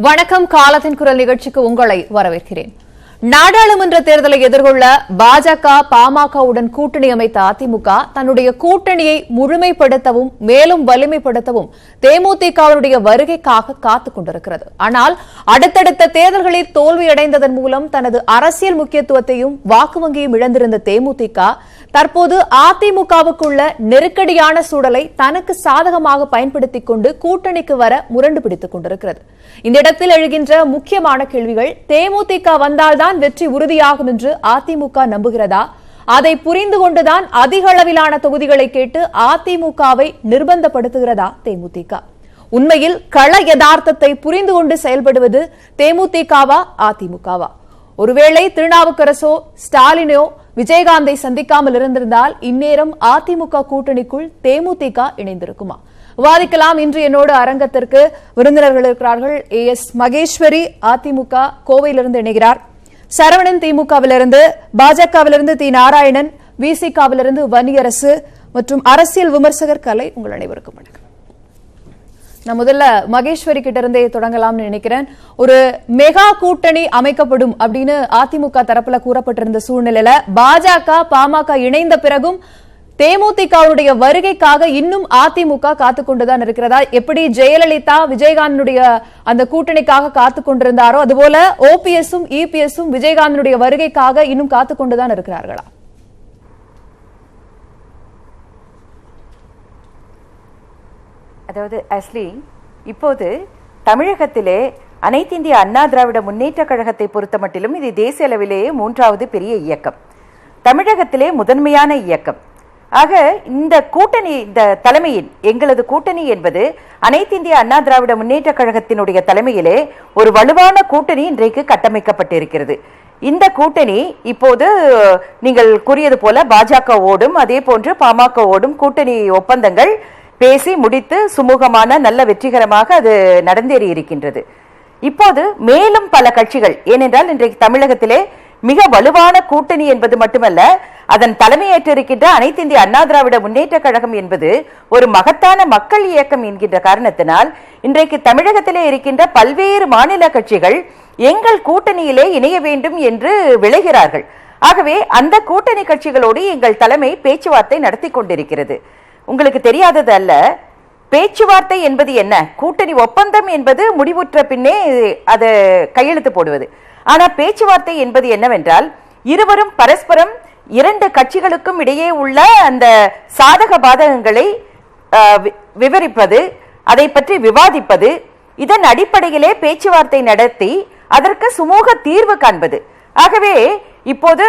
வணக்கம். காலத்தின் குரல் நிகழ்ச்சிக்கு உங்களை வரவேற்கிறேன். நாடாளுமன்ற தேர்தலை எதிர்கொள்ள பாஜக பாமகவுடன் கூட்டணி அமைத்த அதிமுக தன்னுடைய கூட்டணியை முழுமைப்படுத்தவும் மேலும் வலிமைப்படுத்தவும் தேமுதிகவுடைய வருகைக்காக காத்துக் கொண்டிருக்கிறது. ஆனால் அடுத்தடுத்த தேர்தல்களில் தோல்வியடைந்ததன் மூலம் தனது அரசியல் முக்கியத்துவத்தையும் வாக்கு வங்கியும் இழந்திருந்த தேமுதிக தற்போது அதிமுகவுக்குள்ள நெருக்கடியான சூழலை தனக்கு சாதகமாக பயன்படுத்திக் கொண்டு கூட்டணிக்கு வர முரண்டு பிடித்துக் கொண்டிருக்கிறது. இந்த இடத்தில் எழுகின்ற முக்கியமான கேள்விகள்: தேமுதிக வந்தால்தான் வெற்றி உறுதியாகும் என்று அதிமுக நம்புகிறதா? அதை புரிந்து கொண்டுதான் அதிக அளவிலான தொகுதிகளை கேட்டு அதிமுகவை நிர்பந்தப்படுத்துகிறதா தேமுதிக? உண்மையில் கள யதார்த்தத்தை புரிந்து கொண்டு செயல்படுவது தேமுதிகவா அதிமுகவா? ஒருவேளை திருநாவுக்கரசோ ஸ்டாலினோ விஜயகாந்தை சந்திக்காமல் இருந்திருந்தால் இந்நேரம் அதிமுக கூட்டணிக்குள் தேமுதிக இணைந்திருக்குமா? விவாதிக்கலாம். இன்று என்னோடு அரங்கத்திற்கு விருந்தினர்கள் இருக்கிறார்கள். AS மகேஸ்வரி அதிமுக கோவையிலிருந்து இணைகிறார். சரவணன் திமுகவிலிருந்து, பாஜகவிலிருந்து தி நாராயணன், விசிகவிலிருந்து வன்னியரசு மற்றும் அரசியல் விமர்சகர் கலை. உங்கள் அனைவருக்கும் வணக்கம். நான் முதல்ல மகேஸ்வரி கிட்ட இருந்தே தொடங்கலாம்னு நினைக்கிறேன். ஒரு மெகா கூட்டணி அமைக்கப்படும் அப்படின்னு அதிமுக தரப்புல கூறப்பட்டிருந்த சூழ்நிலையில பாஜக பாமக இணைந்த பிறகும் தேமுதிகவுடைய வருகைக்காக இன்னும் அதிமுக காத்துக்கொண்டுதான் இருக்கிறதா? எப்படி ஜெயலலிதா விஜயகாந்தனுடைய அந்த கூட்டணிக்காக காத்துக் கொண்டிருந்தாரோ அதுபோல ஓபிஎஸும் இபிஎஸும் விஜயகாந்தனுடைய வருகைக்காக இன்னும் காத்துக்கொண்டுதான் இருக்கிறார்களா? அதாவது ஆஸ்லி, இப்போது தமிழகத்திலே அனைத்து இந்திய அண்ணா திராவிட முன்னேற்ற கழகத்தை பொறுத்த மட்டிலும் இது தேசிய அளவிலேயே 3வது பெரிய இயக்கம், தமிழகத்திலே முதன்மையான இயக்கம். ஆக இந்த கூட்டணி, இந்த தலைமையின் எங்களது கூட்டணி என்பது அனைத்து இந்திய அண்ணா திராவிட முன்னேற்ற கழகத்தினுடைய தலைமையிலே ஒரு வலுவான கூட்டணி இன்றைக்கு கட்டமைக்கப்பட்டிருக்கிறது. இந்த கூட்டணி இப்போது நீங்கள் கூறியது போல பாஜகவோடும் அதே போன்று பாமகவோடும் கூட்டணி ஒப்பந்தங்கள் பேசி முடித்து சுமூகமான நல்ல வெற்றிகரமாக அது நடந்தேறி இருக்கின்றது. இப்போது மேலும் பல கட்சிகள், ஏனென்றால் இன்றைக்கு தமிழகத்திலே மிக வலுவான கூட்டணி என்பது மட்டுமல்ல, அதன் தலைமையேற்றிருக்கின்ற அனைத்து இந்திய அண்ணா திராவிட முன்னேற்ற கழகம் என்பது ஒரு மகத்தான மக்கள் இயக்கம் என்கின்ற காரணத்தினால் இன்றைக்கு தமிழகத்திலே இருக்கின்ற பல்வேறு மாநில கட்சிகள் எங்கள் கூட்டணியிலே இணைய வேண்டும் என்று விளைகிறார்கள். ஆகவே அந்த கூட்டணி கட்சிகளோடு எங்கள் தலைமை பேச்சுவார்த்தை நடத்தி கொண்டிருக்கிறது. உங்களுக்கு தெரியாதது அல்ல, பேச்சுவார்த்தை என்பது என்ன, கூட்டணி ஒப்பந்தம் என்பது முடிவுற்ற பின்னே அது கையெழுத்து போடுவது. ஆனா பேச்சுவார்த்தை என்பது என்னவென்றால் இருவரும் பரஸ்பரம் இரண்டு கட்சிகளுக்கும் இடையே உள்ள அந்த சாதக பாதகங்களை விவரிப்பது, அதை பற்றி விவாதிப்பது, இதன் அடிப்படையிலே பேச்சுவார்த்தை நடத்தி அதற்கு சுமூக தீர்வு காண்பது. ஆகவே இப்போது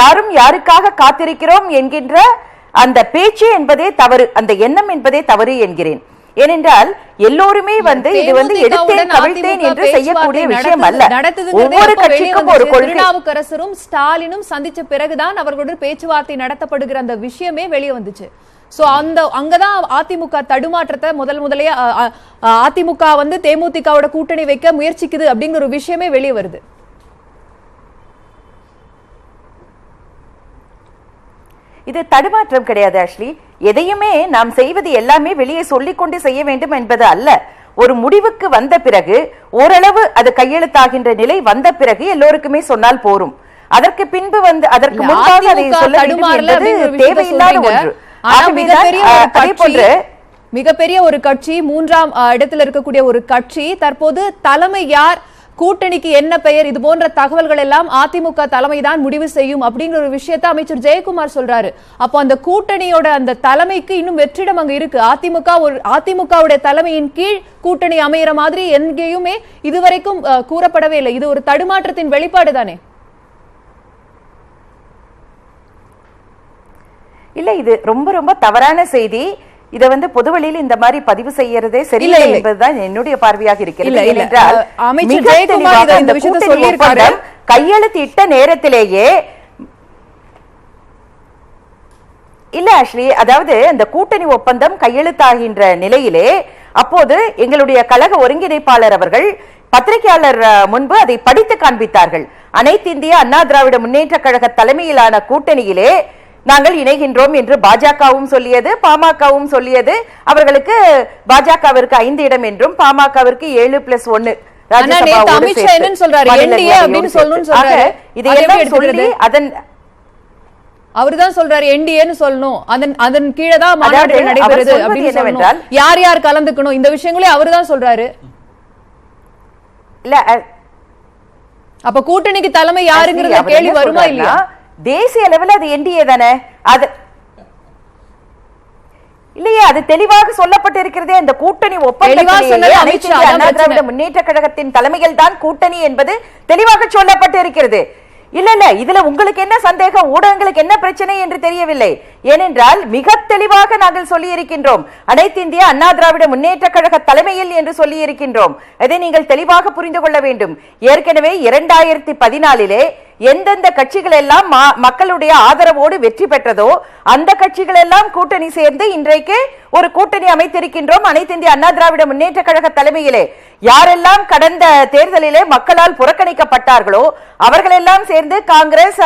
யாரும் யாருக்காக காத்திருக்கிறோம் என்கின்ற அந்த பேச்சு என்பதே தவறு, அந்த எண்ணம் என்பதே தவறு என்கிறேன். ஏனென்றால் எல்லோருமே இது எடுத்தேன் கவிழ்த்தேன் என்று செய்யக்கூடிய விஷயம் அல்ல. ஒவ்வொரு கட்சிக்கும் ஒரு கொள்கை. திருநாவுக்கரசரும் ஸ்டாலினும் சந்திச்ச பிறகுதான் அவர்களுடன் பேச்சுவார்த்தை நடத்தப்படுகிற அந்த விஷயமே வெளியே வந்துச்சு. சோ அங்கதான் அதிமுக தடுமாற்றத்தை முதலே அதிமுக தேமுதிகவோட கூட்டணி வைக்க முயற்சிக்குது அப்படிங்கிற ஒரு விஷயமே வெளியே வருது. இது தடுமாற்றம் கிடையாது ஆஷ்லி. எதையுமே நாம் செய்வது எல்லாமே வெளியே சொல்லிக்கொண்டு செய்ய வேண்டும் என்பது அல்ல. ஒரு முடிவுக்கு வந்த பிறகு, ஓரளவு அது கையெழுத்தாகின்ற நிலை வந்த பிறகு எல்லோருக்குமே சொன்னால் போரும். அதற்கு பின்பு அதற்கு முன்பாக அதை சொல்ல வேண்டும் என்பது தேவையில்லாத ஒன்று. மிகப்பெரிய ஒரு கட்சி, 3ஆம் இடத்தில் இருக்கக்கூடிய ஒரு கட்சி, தற்போது தலைமை யார், கூட்டணிக்கு என்ன பெயர், இது போன்ற தகவல்கள் எல்லாம் அதிமுக தலைமைதான் முடிவு செய்யும் அப்படிங்கிற ஒரு விஷயத்தை அமைச்சர் ஜெயக்குமார் சொல்றாரு. அப்போ அந்த கூட்டணியோட அந்த தலைமைக்கு இன்னும் வெற்றிடம் அங்க இருக்கு. அதிமுகவுடைய தலைமையின் கீழ் கூட்டணி அமைகிற மாதிரி எங்கேயுமே இதுவரைக்கும் கூறப்படவே இல்லை. இது ஒரு தடுமாற்றத்தின் வெளிப்பாடு தானே? இல்ல, இது ரொம்ப ரொம்ப தவறான செய்தி. இத பொதுவெளியில் இந்த மாதிரி பதிவு செய்யறதே சரியில்லை என்பதுதான் என்னுடைய பார்வையாக இருக்கிறது. ஏனென்றால் கையெழுத்திட்ட நேரத்திலேயே இல்ல ஆஷ்லி, அதாவது அந்த கூட்டணி ஒப்பந்தம் கையெழுத்தாகின்ற நிலையிலே அப்போது எங்களுடைய கழக ஒருங்கிணைப்பாளர் அவர்கள் பத்திரிகையாளர் முன்பு அதை படித்து காண்பித்தார்கள். அனைத்து இந்திய அண்ணா திராவிட முன்னேற்ற கழக தலைமையிலான கூட்டணியிலே நாங்கள் இணைகின்றோம் என்று பாஜகவும் சொல்லியது, பாமகவும் சொல்லியது. அவர்களுக்கு பாஜகவிற்கு 5 இடம் என்றும் பாமகவிற்கு 7+1 அமித்ஷா என்னன்னு சொல்றாரு, என்டிஏ அப்படின்னு சொல்லணும்னு சொல்றாரு. இதெல்லாம் சொல்லி அதன் அவர்தான் சொல்றாரு என்டிஏன்னு சொல்லணும், அதன் கீழே தான் மாநாடு நடைபெறுது அப்படின்னு சொல்லணும், யார் யார் கலந்துக்கணும், இந்த விஷயங்களே அவர்தான் சொல்றாரு. இல்ல அப்ப கூட்டணிக்கு தலைமை யாருங்கிறது கேள்வி வருமா இல்லையா? தேசிய அளவில் அது என்டிஏ தானே, அது இல்லையே, அது தெளிவாக சொல்லப்பட்டிருக்கிறதே. அந்த கூட்டணி ஒப்பந்தம் முன்னேற்ற கழகத்தின் தலைமையில் தான் கூட்டணி என்பது தெளிவாக சொல்லப்பட்டிருக்கிறது. இல்ல இல்ல, இதுல உங்களுக்கு என்ன சந்தேகம், ஊடகங்களுக்கு என்ன பிரச்சனை என்று தெரியவில்லை. ஏனென்றால் மிக தெளிவாக நாங்கள் சொல்லி இருக்கின்றோம், அனைத்து இந்திய அண்ணா திராவிட முன்னேற்ற கழக தலைமையில் என்று சொல்லி இருக்கின்றோம். அதை நீங்கள் தெளிவாக புரிந்து கொள்ள வேண்டும். ஏற்கனவே 2014 எந்தெந்த கட்சிகள் எல்லாம் மக்களுடைய ஆதரவோடு வெற்றி பெற்றதோ அந்த கட்சிகள் எல்லாம் கூட்டணி சேர்ந்து இன்றைக்கு ஒரு கூட்டணி அமைத்திருக்கின்றோம் அனைத்து இந்திய அண்ணா திராவிட முன்னேற்ற கழக தலைமையிலே. யாரெல்லாம் கடந்த தேர்தலிலே மக்களால் புறக்கணிக்கப்பட்டார்களோ அவர்கள் எல்லாம் சேர்ந்து, காங்கிரஸ்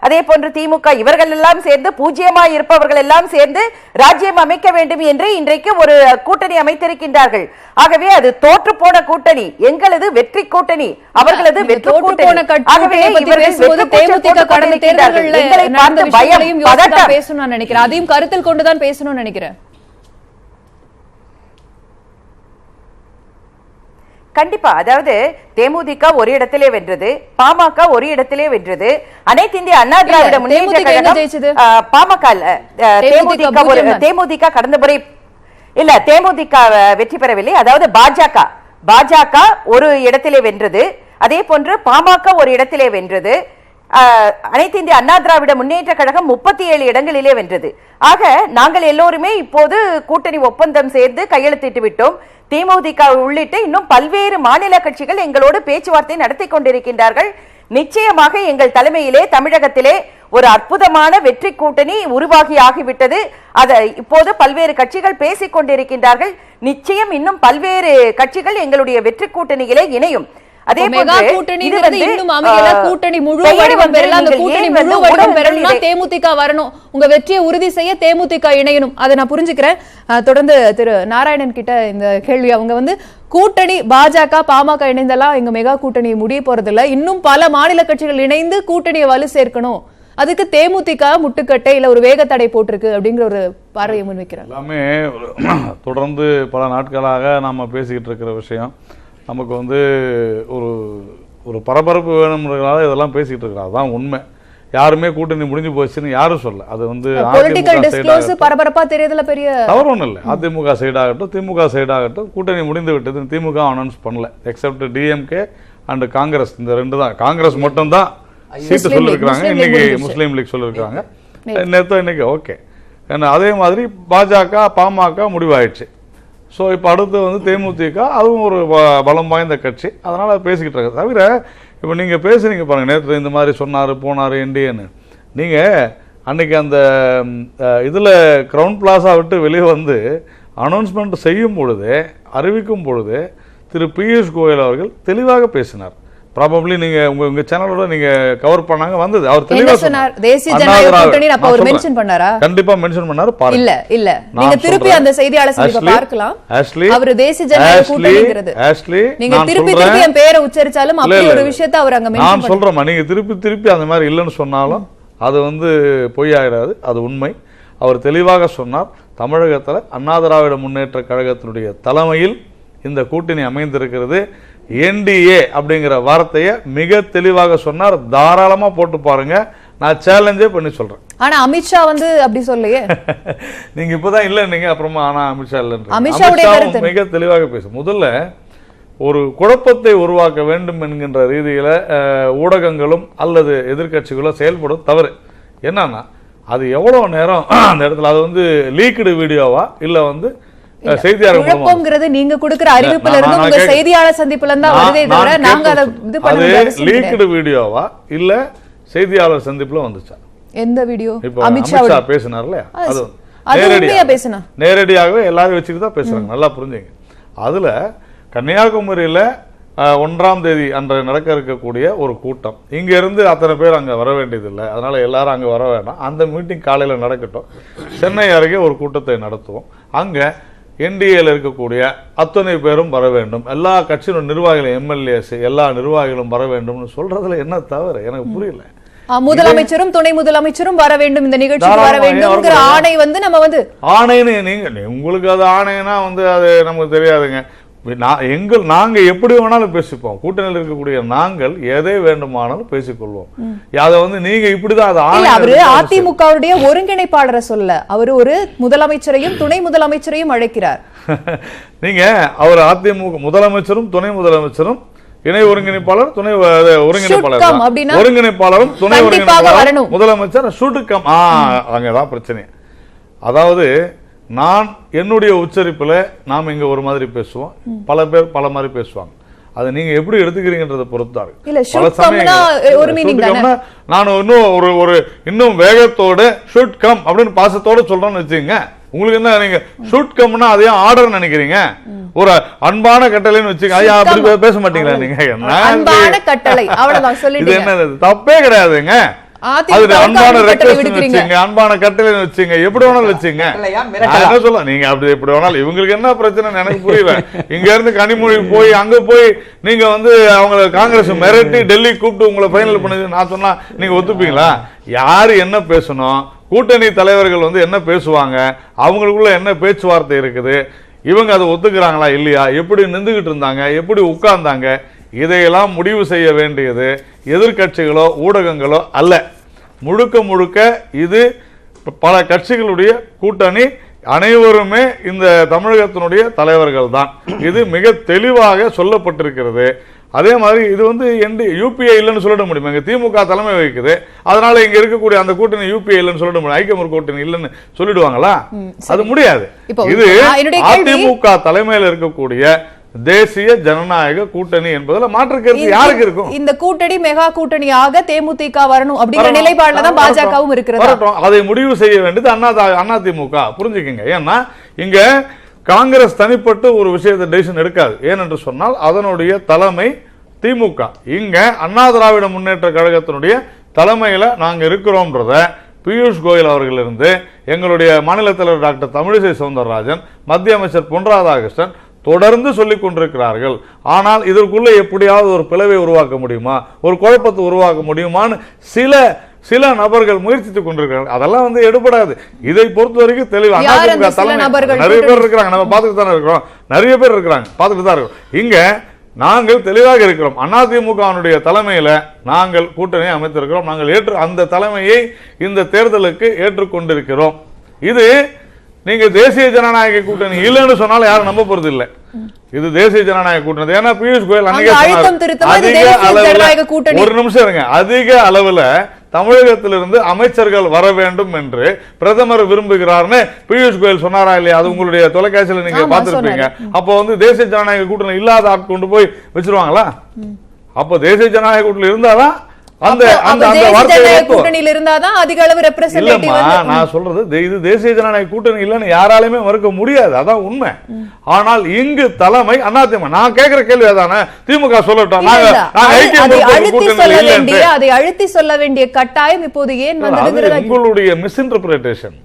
அதே போன்று திமுக இவர்கள் எல்லாம் சேர்ந்து, பூஜ்ஜியமாய் இருப்பவர்கள் எல்லாம் சேர்ந்து ராஜ்யம் அமைக்க வேண்டும் என்று இன்றைக்கு ஒரு கூட்டணி அமைத்திருக்கின்றார்கள். ஆகவே அது தோற்று போன கூட்டணி, எங்களது வெற்றி கூட்டணி, அவர்களது வெற்றி கூட்டணி. ஆகவே தேமுதிக கடந்த தேர்தல்களில் நடந்த விஷயங்களையும் பேசணும்னு நினைக்கிறேன், அதையும் கருத்தில் கொண்டுதான் பேசணும்னு நினைக்கிறேன். கண்டிப்பா, அதாவது தேமுதிக ஒரு இடத்திலே வென்றது, பாமக ஒரு இடத்திலே வென்றது, அனைத்து இந்திய அண்ணா திராவிட முன்னேற்ற கழகம் பாமக தேமுதிக கடந்த முறை இல்ல, தேமுதிக வெற்றி பெறவில்லை. அதாவது பாஜக ஒரு இடத்திலே வென்றது, அதே போன்று பாமக ஒரு இடத்திலே வென்றது, அனைத்து இந்திய அண்ணா திராவிட முன்னேற்ற கழகம் 37 இடங்களிலே வென்றது. ஆக நாங்கள் எல்லோருமே இப்போது கூட்டணி ஒப்பந்தம் சேர்ந்து கையெழுத்திட்டு விட்டோம். தேமுதிக உள்ளிட்ட இன்னும் பல்வேறு மாநில கட்சிகள் எங்களோடு பேச்சுவார்த்தை நடத்தி கொண்டிருக்கின்றார்கள். நிச்சயமாக எங்கள் தலைமையிலே தமிழகத்திலே ஒரு அற்புதமான வெற்றி கூட்டணி உருவாகி ஆகிவிட்டது. அதை இப்போது பல்வேறு கட்சிகள் பேசிக் கொண்டிருக்கின்றார்கள். நிச்சயம் இன்னும் பல்வேறு கட்சிகள் எங்களுடைய வெற்றி கூட்டணியிலே இணையும். அதே தேமுதிக வரணும், உங்க வெற்றியை உறுதி செய்ய தேமுதிக இணையணும், அதை நான் புரிஞ்சுக்கிறேன். தொடர்ந்து திரு நாராயணன் கிட்ட இந்த கேள்வி, அவங்க கூட்டணி பாஜக பாமக இணைந்தெல்லாம் எங்க மெகா கூட்டணி முடிய போறதில்ல, இன்னும் பல மாநில கட்சிகள் இணைந்து கூட்டணியை வலு சேர்க்கணும், அதுக்கு தேமுதிக முட்டுக்கட்டை இல்ல ஒரு வேகத்தடை போட்டிருக்கு அப்படிங்கிற ஒரு பார்வையை முன்வைக்கிறார். எல்லாமே தொடர்ந்து பல நாட்களாக நாம பேசிக்கிட்டு இருக்கிற விஷயம். நமக்கு ஒரு ஒரு பரபரப்பு வேணும்ன்றதுனால இதெல்லாம் பேசிக்கிட்டு இருக்கிறோம், அதுதான் உண்மை. யாருமே கூட்டணி முடிஞ்சு போச்சுன்னு யாரும் சொல்ல. அது பரபரப்பா தெரியறதுல பெரிய தவறு ஒன்றும் இல்லை. அதிமுக சைடாகட்டும் திமுக சைடாகட்டும் கூட்டணி முடிந்து விட்டது. திமுக அனௌன்ஸ் பண்ணல, எக்ஸப்ட் டிஎம்கே அண்ட் காங்கிரஸ். இந்த ரெண்டு தான். காங்கிரஸ் மட்டும் தான் சீட்டு சொல்லியிருக்கிறாங்க, இன்னைக்கு முஸ்லீம் லீக் சொல்லியிருக்காங்க நேற்று இன்னைக்கு. ஓகே, அதே மாதிரி பாஜக பாமக முடிவாயிடுச்சு. ஸோ இப்போ அடுத்து தேமுதிக, அதுவும் ஒரு பலம் வாய்ந்த கட்சி, அதனால் பேசிக்கிட்டு இருக்க. தவிர இப்போ நீங்கள் பேசுனீங்க பாருங்கள், நேற்று இந்த மாதிரி சொன்னார் போனார் என்டிஏன்னு. நீங்கள் அன்றைக்கி அந்த இதில் க்ரௌன் பிளாஸா விட்டு வெளியே அனௌன்ஸ்மெண்ட் செய்யும் பொழுது, அறிவிக்கும் பொழுது திரு பியூஷ் கோயல் அவர்கள் தெளிவாக பேசினார். ப்ராபப்ளி நீங்க உங்க சேனலோட நீங்க கவர் பண்ணாங்க வந்தது. அவர் தெளிவா சொன்னார் தேசிய ஜனநாயக கூட்டணி. அப்ப அவர் மென்ஷன் பண்ணாரா? கண்டிப்பா மென்ஷன் பண்ணாரு. பாருங்க. இல்ல நீங்க திருப்பி அந்த செய்தியாளர் சந்திப்பை பார்க்கலாம். அவர் தேசிய ஜனநாயக கூட்டணிங்கிறது நீங்க திருப்பி என் பேரை உச்சரிச்சாலும் அப்படி ஒரு விஷயத்தை அவர் அங்க மென்ஷன் பண்ணாரு. நான் சொல்றேன், நீங்க திருப்பி அந்த மாதிரி இல்லன்னு சொன்னாலும் அது பொய்யாயிராது, அது உண்மை. அவர் தெளிவாக சொன்னார், தமிழகத்துல அண்ணா திராவிட முன்னேற்ற கழகத்தினுடைய தலைமையில் இந்த கூட்டணி அமைந்திருக்கிறது. என்டிஏ அப்படிங்கிற வார்த்தையை மிக தெளிவாக சொன்னார். தாராளமா போட்டு பாருங்க, நான் சேலஞ்சே பண்ணி சொல்றேன். ஆனா அமித்ஷா அப்படி சொல்லையே. நீங்க இப்பதான் இல்ல நீங்க அப்புறமா ஆனா அமித்ஷா இல்ல மிக தெளிவாக பேசு. முதல்ல ஒரு குழப்பத்தை உருவாக்க வேண்டும் என்கின்ற ரீதியில ஊடகங்களும் அல்லது எதிர்கட்சிகளோ செயல்படும் தவறு. என்னன்னா அது எவ்வளவு நேரம் அந்த இடத்துல அது லீக்டு வீடியோவா இல்ல செய்தியாளர் நீங்க கொடுக்கிற அறிவிப்புல இருந்து உங்க செய்தியாளர் சந்திப்புல இருந்தா வருதே தவிர நாங்க அத இது பண்ணல. லீக்டு வீடியோவா இல்ல செய்தியாளர் சந்திப்புல வந்துச்சா? எந்த வீடியோ? அமித்ஷா பேசினார்ல, அது நேரடியா பேசினா, நேரடியாகவே எல்லாரும் வச்சுட்டு தான் பேசுறாங்க. நல்லா புரிஞ்சுங்க. அதுல கன்னியாகுமரியில 1ஆம் தேதி அன்று நடக்க இருக்கக்கூடிய ஒரு கூட்டம், இங்க இருந்து அத்தனை பேர் அங்க வர வேண்டியதில்லை, அதனால எல்லாரும் அங்க வர வேண்டாம், அந்த மீட்டிங் காலையில நடக்கட்டும், சென்னை அருகே ஒரு கூட்டத்தை நடத்துவோம், அங்க என்டிஏல இருக்கக்கூடிய அத்தனை பேரும் வர வேண்டும், எல்லா கட்சியினுடைய நிர்வாகிகளும் எம்எல்ஏஸ் எல்லா நிர்வாகிகளும் வர வேண்டும்னு சொல்றதுல என்ன தவறு எனக்கு புரியல. முதலமைச்சரும் துணை முதலமைச்சரும் வர வேண்டும், இந்த நிகழ்ச்சிக்கு வர வேண்டும்ங்கிற ஆணை நம்ம ஆணைன்னு நீங்க உங்களுக்கு அது ஆணைனா அது நமக்கு தெரியாதுங்க. நாங்க எப்படி வேணாலும் பேசிப்போம், கூட்டணியில் இருக்கக்கூடிய நாங்கள் எதை வேண்டுமானாலும் பேசிக்கொள்வோம். அதை நீங்க இப்படிதான் அவரு அதிமுகவுடைய ஒருங்கிணைப்பாளரை சொல்ல, அவரு ஒரு முதலமைச்சரையும் துணை முதலமைச்சரையும் அழைக்கிறார். நீங்க அவர் அதிமுக முதலமைச்சரும் துணை முதலமைச்சரும் இணை ஒருங்கிணைப்பாளர் துணை ஒருங்கிணைப்பாளரும் துணை ஒருங்கிணைப்பாளர் முதலமைச்சர் சுடுக்கம். அங்கதான் பிரச்சனை. அதாவது நான் என்னுடைய உச்சரிப்புல நாம் இங்க ஒரு மாதிரி பேசுவோம், பல பேர் பல மாதிரி பேசுவாங்க. அதை நீங்க எப்படி எடுத்துக்கிறீங்கன்றத பொறுத்தாரு. நான் இன்னும் வேகத்தோட ஷூட் கம் அப்படின்னு பாசத்தோட சொல்றேன்னு வச்சுங்க. உங்களுக்கு என்ன நீங்க ஷூட் கம்னா அதையும் ஆர்டர் நினைக்கிறீங்க, ஒரு அன்பான கட்டளைன்னு வச்சுங்க. ஐயா அப்படி பேச மாட்டீங்களா நீங்க? இது என்ன தப்பே கிடையாதுங்க. அன்பான கட்டளை வச்சுங்க, எப்படி வேணாலும் வச்சுங்க. என்ன சொல்ல நீங்க அப்படி எப்படி வேணாலும், இவங்களுக்கு என்ன பிரச்சனை எனக்கு புரியல. இங்க இருந்து கனிமொழி போய் அங்க போய் நீங்க அவங்க காங்கிரஸ் மிரட்டி டெல்லி கூப்பிட்டு உங்களை ஃபைனல் பண்ணி நான் சொன்னா நீங்க ஒத்துப்பீங்களா? யாரு என்ன பேசணும், கூட்டணி தலைவர்கள் என்ன பேசுவாங்க, அவங்களுக்குள்ள என்ன பேச்சுவார்த்தை இருக்குது, இவங்க அதை ஒத்துக்கிறாங்களா இல்லையா, எப்படி நின்றுகிட்டு இருந்தாங்க, எப்படி உட்கார்ந்தாங்க, இதையெல்லாம் முடிவு செய்ய வேண்டியது எதிர்கட்சிகளோ ஊடகங்களோ அல்ல. முழுக்க முழுக்க இது பல கட்சிகளுடைய கூட்டணி, அனைவருமே இந்த தமிழகத்தினுடைய தலைவர்கள் தான். இது மிக தெளிவாக சொல்லப்பட்டிருக்கிறது. அதே மாதிரி இது யூபிஏ இல்லைன்னு சொல்லிட முடியும். இங்க திமுக தலைமை வகிக்குது, அதனால இங்க இருக்கக்கூடிய அந்த கூட்டணி யூபிஏ இல்லைன்னு சொல்லிட முடியும், ஐக்கிய முற்போக்கு கூட்டணி இல்லைன்னு சொல்லிடுவாங்களா? அது முடியாது. இது அதிமுக தலைமையில் இருக்கக்கூடிய தேசிய ஜனநாயக கூட்டணி என்பதுல மாற்று கருத்து யாருக்கு இருக்கும்? இந்த கூட்டணி மெகா கூட்டணியாக தேமுதிக வரணும் அப்படிங்கிற நிலைப்பாடுல தான் பாஜகவும் இருக்கிறது. அதை முடிவு செய்ய வேண்டியது அதிமுக. புரிஞ்சுக்கங்க. ஏன்னா இங்க காங்கிரஸ் தனிப்பட்டு ஒரு விஷயத்தை டெசிஷன் எடுக்காது. ஏனென்று சொன்னால் அதனுடைய தலைமை திமுக. இங்க அண்ணா திராவிட முன்னேற்ற கழகத்தினுடைய தலைமையில நாங்க இருக்கிறோம்ன்றத பியூஷ் கோயல் அவர்களிருந்து எங்களுடைய மாநில தலைவர் டாக்டர் தமிழிசை சவுந்தரராஜன், மத்திய அமைச்சர் பொன் ராதாகிருஷ்ணன் தொடர்ந்து சொல்லிக் கொண்டிருக்கிறார்கள். ஆனால் இதற்குள்ள எப்படியாவது ஒரு பிளவை உருவாக்க முடியுமா, ஒரு குழப்பத்தை உருவாக்க முடியுமான்னு சில நபர்கள் முயற்சித்துக் கொண்டிருக்கிறார்கள். அதெல்லாம் எடுபடாது. இதை பொறுத்த வரைக்கும் தெளிவாக நிறைய பேர் இருக்கிறாங்க, நம்ம பார்த்துட்டு தானே இருக்கிறோம். நிறைய பேர் இருக்கிறாங்க, பார்த்துட்டு தான் இருக்கிறோம். இங்க நாங்கள் தெளிவாக இருக்கிறோம். அதிமுகவினுடைய தலைமையில நாங்கள் கூட்டணியை அமைத்திருக்கிறோம். நாங்கள் அந்த தலைமையை இந்த தேர்தலுக்கு ஏற்றுக்கொண்டிருக்கிறோம். இது நீங்க தேசிய ஜனநாயக கூட்டணி இல்லைன்னு சொன்னாலும் யாரும் நம்ப போறது இல்லை. இது தேசிய ஜனநாயக கூட்டணி. ஏன்னா பியூஷ் கோயல் ஒரு நிமிஷம் இருங்க, அதிக அளவுல தமிழகத்திலிருந்து அமைச்சர்கள் வர வேண்டும் என்று பிரதமர் விரும்புகிறார்னு பியூஷ் கோயல் சொன்னாரா இல்லையா? அது உங்களுடைய தொலைக்காட்சியில நீங்க பார்த்திருப்பீங்க. அப்போ தேசிய ஜனநாயக கூட்டணி இல்லாத ஆட்கொண்டு போய் வச்சிருவாங்களா? அப்போ தேசிய ஜனநாயக கூட்டணி இருந்தாதான் நான் சொல்றது இது தேசிய ஜனநாயக கூட்டணி இல்லைன்னு யாராலுமே மறுக்க முடியாது. அதான் உண்மை. ஆனால் இங்கு தலைமை அதிமுக. நான் கேட்கிற கேள்வி அதானே, திமுக சொல்லட்டும், அதை அழுத்தி சொல்ல வேண்டிய கட்டாயம் இப்போது ஏன் உங்களுடைய மிஸ்இன்டர்பிரேஷன்.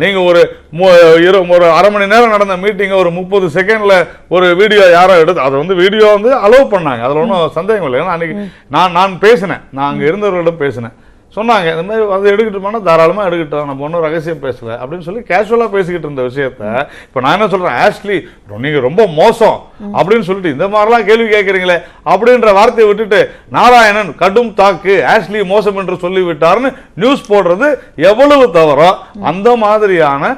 நீங்க ஒரு அரை மணி நேரம் நடந்த மீட்டிங் ஒரு 30 செகண்ட்ல ஒரு வீடியோ யாரோ எடுத்து அதை வீடியோ அலோவ் பண்ணாங்க. அதுல ஒன்றும் சந்தேகம் இல்லை. அன்னைக்கு நான் பேசினேன், நான் அங்க இருந்தவர்களிடம் பேசினேன். சொன்னாங்க இந்த மாதிரி அதை எடுக்கட்டுமானா தாராளமா எடுக்கட்டும், நம்ம ஒன்றும் ரகசியம் பேசல அப்படின்னு சொல்லி கேஷுவலா பேசிக்கிட்டு இருந்த விஷயத்த இப்ப நான் என்ன சொல்றேன், ஆஷ்லி நீங்க ரொம்ப மோசம் அப்படின்னு சொல்லிட்டு இந்த மாதிரிலாம் கேள்வி கேட்கறீங்களே அப்படின்ற வார்த்தையை விட்டுட்டு நாராயணன் கடும் தாக்கு, ஆஷ்லி மோசம் என்று சொல்லிவிட்டார்னு நியூஸ் போடுறது எவ்வளவு தவறோ அந்த மாதிரியான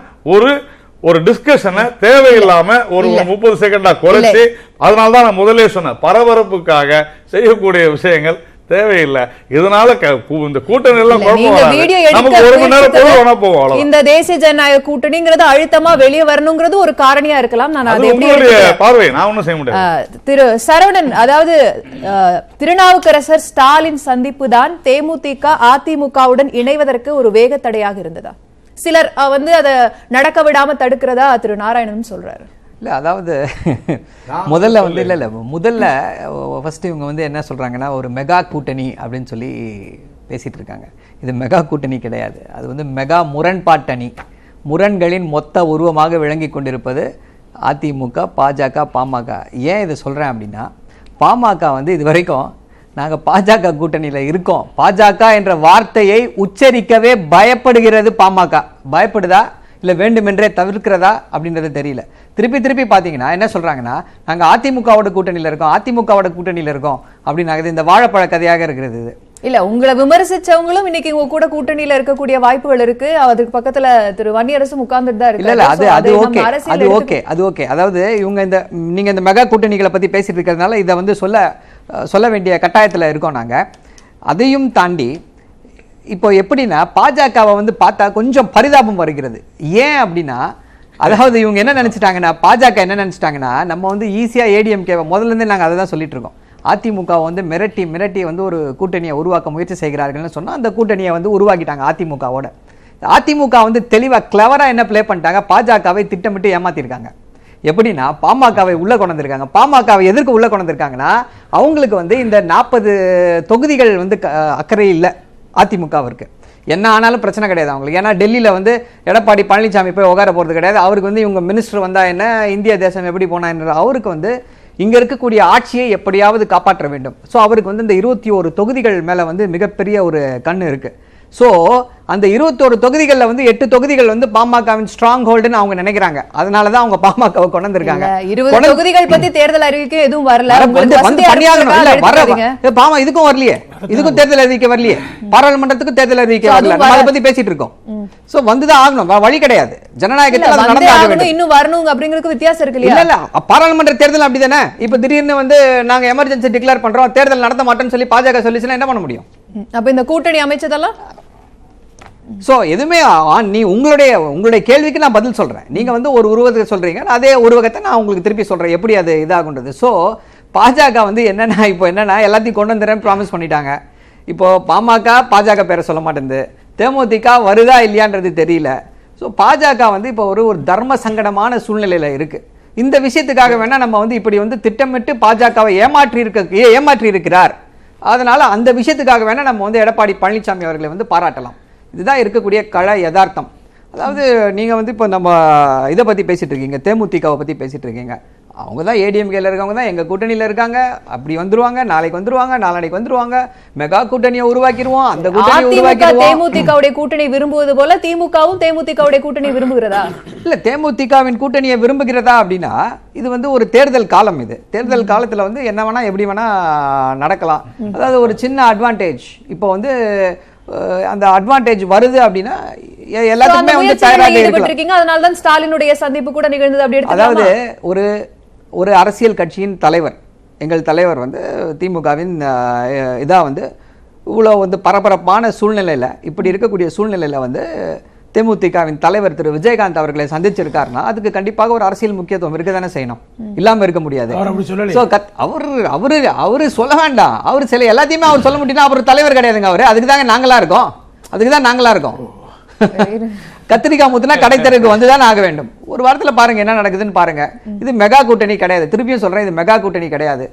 ஒரு டிஸ்கஷனை தேவையில்லாம ஒரு 30 செகண்டா குறைச்சி, அதனால்தான் நான் முதலே சொன்ன பரபரப்புக்காக செய்யக்கூடிய விஷயங்கள் தேவையில்லை. இதனால இந்த கூட்டணி எல்லாம் இந்த தேசிய ஜனநாயக கூட்டணிங்கிறது அழுத்தமா வெளியே வரணுங்கிறது ஒரு காரணியா இருக்கலாம். பார்வை நான் ஒண்ணும் செய்ய முடியாது. திரு சரவணன், அதாவது திருநாவுக்கரசர் ஸ்டாலின் சந்திப்பு தான் தேமுதிக அதிமுகவுடன் இணைவதற்கு ஒரு வேகத்தடையாக இருந்ததா? சிலர் அதை நடக்க விடாம தடுக்கிறதா திரு நாராயணன் சொல்றாரு. இல்லை, அதாவது முதல்ல முதல்ல ஃபர்ஸ்ட் இவங்க என்ன சொல்கிறாங்கன்னா ஒரு மெகா கூட்டணி அப்படின்னு சொல்லி பேசிகிட்டு இருக்காங்க. இது மெகா கூட்டணி கிடையாது, அது மெகா முரண்பாட்டணி. முரண்களின் மொத்த உருவமாக விளங்கி கொண்டிருப்பது அதிமுக, பாஜக, பாமக. ஏன் இதை சொல்கிறேன் அப்படின்னா, பாமக வந்து இது வரைக்கும் நாங்கள் பாஜக கூட்டணியில் இருக்கோம், பாஜக என்ற வார்த்தையை உச்சரிக்கவே பயப்படுகிறது பாமக. பயப்படுதா இல்லை வேண்டுமென்றே தவிர்க்கிறதா அப்படின்றது தெரியல. திருப்பி பார்த்தீங்கன்னா என்ன சொல்கிறாங்கன்னா, நாங்கள் அதிமுகவோட கூட்டணியில் இருக்கோம், அதிமுகவோட கூட்டணியில் இருக்கோம் அப்படின்னாங்க. இந்த வாழைப்பழ கதையாக இருக்கிறது இது. இல்ல, உங்களை விமர்சிச்சவங்களும் இன்னைக்கு உங்க கூட கூட்டணியில இருக்கக்கூடிய வாய்ப்புகள் இருக்கு. அதுக்கு பக்கத்துல திரு வன்னியரசும் உட்கார்ந்துட்டு தான் இல்ல அது ஓகே. அதாவது இவங்க நீங்க இந்த மெகா கூட்டணிகளை பத்தி பேசிட்டு இருக்கிறதுனால இதை வந்து சொல்ல வேண்டிய கட்டாயத்துல இருக்கோம் நாங்க. அதையும் தாண்டி இப்போ எப்படின்னா, பாஜகவை வந்து பார்த்தா கொஞ்சம் பரிதாபம் வருகிறது. ஏன் அப்படின்னா, அதாவது இவங்க என்ன நினைச்சிட்டாங்கன்னா, பாஜக என்ன நினைச்சிட்டாங்கன்னா, நம்ம வந்து ஈஸியா ஏடிஎம்கேவை முதல்ல இருந்தே நாங்க அதை தான் சொல்லிட்டு இருக்கோம். அதிமுக வந்து மிரட்டி வந்து ஒரு கூட்டணியை உருவாக்க முயற்சி செய்கிறார்கள்னு சொன்னால் அந்த கூட்டணியை வந்து உருவாக்கிட்டாங்க அதிமுகவோட. அதிமுக வந்து தெளிவாக கிளவராக என்ன ப்ளே பண்ணிட்டாங்க, பாஜகவை திட்டமிட்டு ஏமாத்திருக்காங்க. எப்படின்னா, பாமகவை உள்ள கொண்டு வந்திருக்காங்க. பாமகவை எதற்கு உள்ள கொண்டு வந்திருக்காங்கன்னா, அவங்களுக்கு வந்து இந்த 40 தொகுதிகள் வந்து அக்கறை இல்லை அதிமுகவிற்கு. என்ன ஆனாலும் பிரச்சனை கிடையாது அவங்களுக்கு. ஏன்னா டெல்லியில் வந்து எடப்பாடி பழனிசாமி போய் உட்கார போகிறது கிடையாது. அவருக்கு வந்து இவங்க மினிஸ்டர் வந்தா என்ன, இந்திய தேசம் எப்படி போனா என்ற, அவருக்கு வந்து இங்க இருக்கக்கூடிய ஆட்சியை எப்படியாவது காப்பாற்ற வேண்டும். ஸோ அவருக்கு வந்து இந்த 21 தொகுதிகள் மேல வந்து மிகப்பெரிய ஒரு கண்ணு இருக்கு. ஸோ அந்த 21 தொகுதிகளில் வந்து 8 தொகுதிகள் வந்து பாமகவின் ஸ்ட்ராங் ஹோல்டுன்னு அவங்க நினைக்கிறாங்க. அதனாலதான் அவங்க பாமகவை கொண்டு வந்திருக்காங்க. 20 தொகுதிகள் பத்தி தேர்தல் அறிவிக்கை எதுவும் வரல. வந்து பணியாகணும் இல்ல வர பாமா இதுக்கும் வரலையே, இதுக்கும் தேர்தல் அறிவிக்கை வரலையே, பாராளுமன்றத்துக்கும் தேர்தல் அறிவிக்கை வரல. நம்ம அதை பத்தி பேசிட்டு இருக்கோம். சோ வந்துதான் ஆகணும், வழி கிடையாது. ஜனநாயகத்தில் நடந்தாக வேண்டும். இன்னும் வரணும் அப்படிங்கிறதுக்கு வித்தியாசம் இருக்கு இல்லையா? இல்ல பாராளுமன்ற தேர்தல் அப்படிதானே. இப்ப திடீர்னு வந்து நாங்க எமர்ஜென்சி டிக்ளேர் பண்றோம், தேர்தல் நடத்த மாட்டோம்னு சொல்லி பாஜக சொல்லிச்சுன்னா என்ன பண்ண முடியும்? அப்ப இந்த கூட்டணி அமைச்சதெல்லாம் சோ எதுவுமே நீ உங்களுடைய கேள்விக்கு நான் பதில் சொல்றேன். நீங்க வந்து ஒரு உருவத்தை சொல்றீங்க, அதே உருவகத்தை நான் உங்களுக்கு திருப்பி சொல்றேன் எப்படி அது இதாகுன்றது. சோ பாஜக வந்து என்னன்னா எல்லாத்தையும் கொண்டு வந்துறேன்னு ப்ராமிஸ் பண்ணிட்டாங்க. இப்போ பாமக பாஜக பேரை சொல்ல மாட்டேங்குது, தேமுதிக வருதா இல்லையான்றது தெரியல. ஸோ பாஜக வந்து இப்போ ஒரு தர்ம சங்கடமான சூழ்நிலையில இருக்கு. இந்த விஷயத்துக்காக வேணா நம்ம வந்து இப்படி வந்து திட்டமிட்டு பாஜகவை ஏமாற்றி இருக்கிறார். அதனால அந்த விஷயத்துக்காக வேணா நம்ம வந்து எடப்பாடி பழனிசாமி அவர்களை வந்து பாராட்டலாம். இதுதான் இருக்கக்கூடிய யதார்த்தம். அதாவது நீங்க வந்து இப்போ நம்ம இதை பத்தி பேசிட்டு இருக்கீங்க, தேமுதிகவை பத்தி பேசிட்டு இருக்கீங்க. அவங்க தான் ஏடிஎம்கேல இருக்கவங்க தான் எங்க கூட்டணியில இருக்காங்க. அப்படி வந்துருவாங்க, நாளைக்கு வந்துருவாங்க, நாளைக்கு வந்துருவாங்க, மெகா கூட்டணியை உருவாக்கிடுவோம். அந்த கூட்டணியை உருவாக்கிடுவோம். தேமுதிகவுடைய கூட்டணி விரும்புவது போல திமுகவும் தேமுதிகவுடைய கூட்டணி விரும்புகிறதா? இல்ல, தேமுதிகவின் கூட்டணியை விரும்புகிறதா அப்படின்னா, இது வந்து ஒரு தேர்தல் காலம். இது தேர்தல் காலத்துல வந்து என்ன வேணா எப்படி வேணா நடக்கலாம். அதாவது ஒரு சின்ன அட்வான்டேஜ் இப்போ வந்து அந்த அட்வான்டேஜ் வருது அப்படின்னா எல்லாத்துக்குமே வந்து தயாராக இருக்கீங்க. அதனால தான் ஸ்டாலினுடைய சந்திப்பு கூட நிகழ்ந்தது அப்படி எடுத்துக்கலாம். அதாவது ஒரு அரசியல் கட்சியின் தலைவர், எங்கள் தலைவர் வந்து திமுகவின் இதா வந்து இவ்வளவு வந்து பரபரப்பான சூழ்நிலையில, இப்படி இருக்கக்கூடிய சூழ்நிலையில வந்து தேமுதிகவின் தலைவர் திரு விஜயகாந்த் அவர்களை சந்திச்சிருக்காருன்னா அதுக்கு கண்டிப்பாக ஒரு அரசியல் முக்கியத்துவம் இருக்கதானே செய்யணும், இல்லாம இருக்க முடியாது. அவரு சொல்ல வேண்டாம், அவரு சில எல்லாத்தையுமே அவர் சொல்ல முடியும்னா அவர் தலைவர் கிடையாதுங்க. அவரு அதுக்குதாங்க நாங்களா இருக்கோம், அதுக்குதான் நாங்களா இருக்கோம். கத்திரிக்காய் முத்துனா கடைத்தருக்கு வந்துதான் ஆக வேண்டும். ஒரு வாரத்துல பாருங்க என்ன நடக்குதுன்னு பாருங்க. இது மெகா கூட்டணி கிடையாது, திருப்பியும் சொல்றேன், இது மெகா கூட்டணி கிடையாது.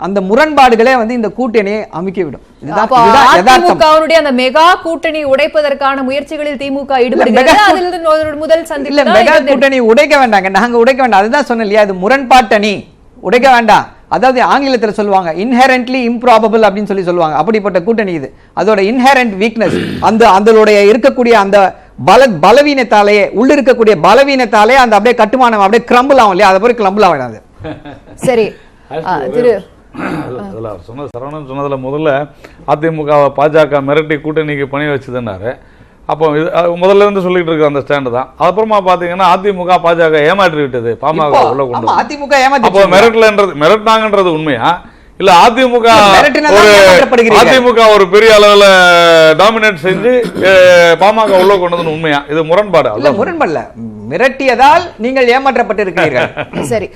அந்த முரண்பாடுகளே வந்து இந்த கூட்டணியை அமுக்கிவிடும். அதிமுகவுடைய அந்த மெகா கூட்டணி உடைப்பதற்கான முயற்சிகளில் திமுக ஈடுபடுகிறது. முதல் சந்திப்பு மெகா கூட்டணி உடைக்க வேண்டாங்க, நாங்க உடைக்க வேண்டாம். அதுதான் சொன்னேன் இல்லையா, இது முரண்பாட்டணி, உடைக்க வேண்டாம். அதாவது ஆங்கிலத்தில் சொல்லுவாங்க இன்ஹெரண்ட்லி இம்ப்ராபபிள் அப்படின்னு சொல்லுவாங்க. அப்படிப்பட்ட கூட்டணி இது. அதோட இன்ஹெரண்ட் வீக்னஸ், அதோடைய இருக்கக்கூடிய அந்த பலவீனத்தாலேயே, உள்ள இருக்கக்கூடிய பலவீனத்தாலே அந்த அப்படியே கட்டுமானம் அப்படியே கிரம்பிள் ஆகும் இல்லையா, அதை போய் கிரம்பிள் ஆகாது. சரி, சரவணன் சொன்னதுல முதல்ல அதிமுக பாஜக மிரட்டி கூட்டணிக்கு பணி வச்சுதுன்னாரு. அப்போ முதல்ல இருந்து சொல்லிட்டு இருக்க அந்த ஸ்டாண்டு தான். அப்புறமா பாத்தீங்கன்னா அதிமுக பாஜக ஏமாற்றி விட்டது, பாமக உள்ள கொண்டு. அதிமுக ஏமாற்றி அப்போ மிரட்டினாங்கன்றது உண்மையா இல்ல அதிமுக ஒரு பெரிய அளவுல டாமினேட் செஞ்சு பாமக உள்ள கொண்டதுன்னு உண்மையா? இது முரண்பாடு அல்ல, முரண்பாடு மிரட்டியதால் நீங்கள் ஏமாற்றப்பட்டிருக்கிறீர்கள். சரி,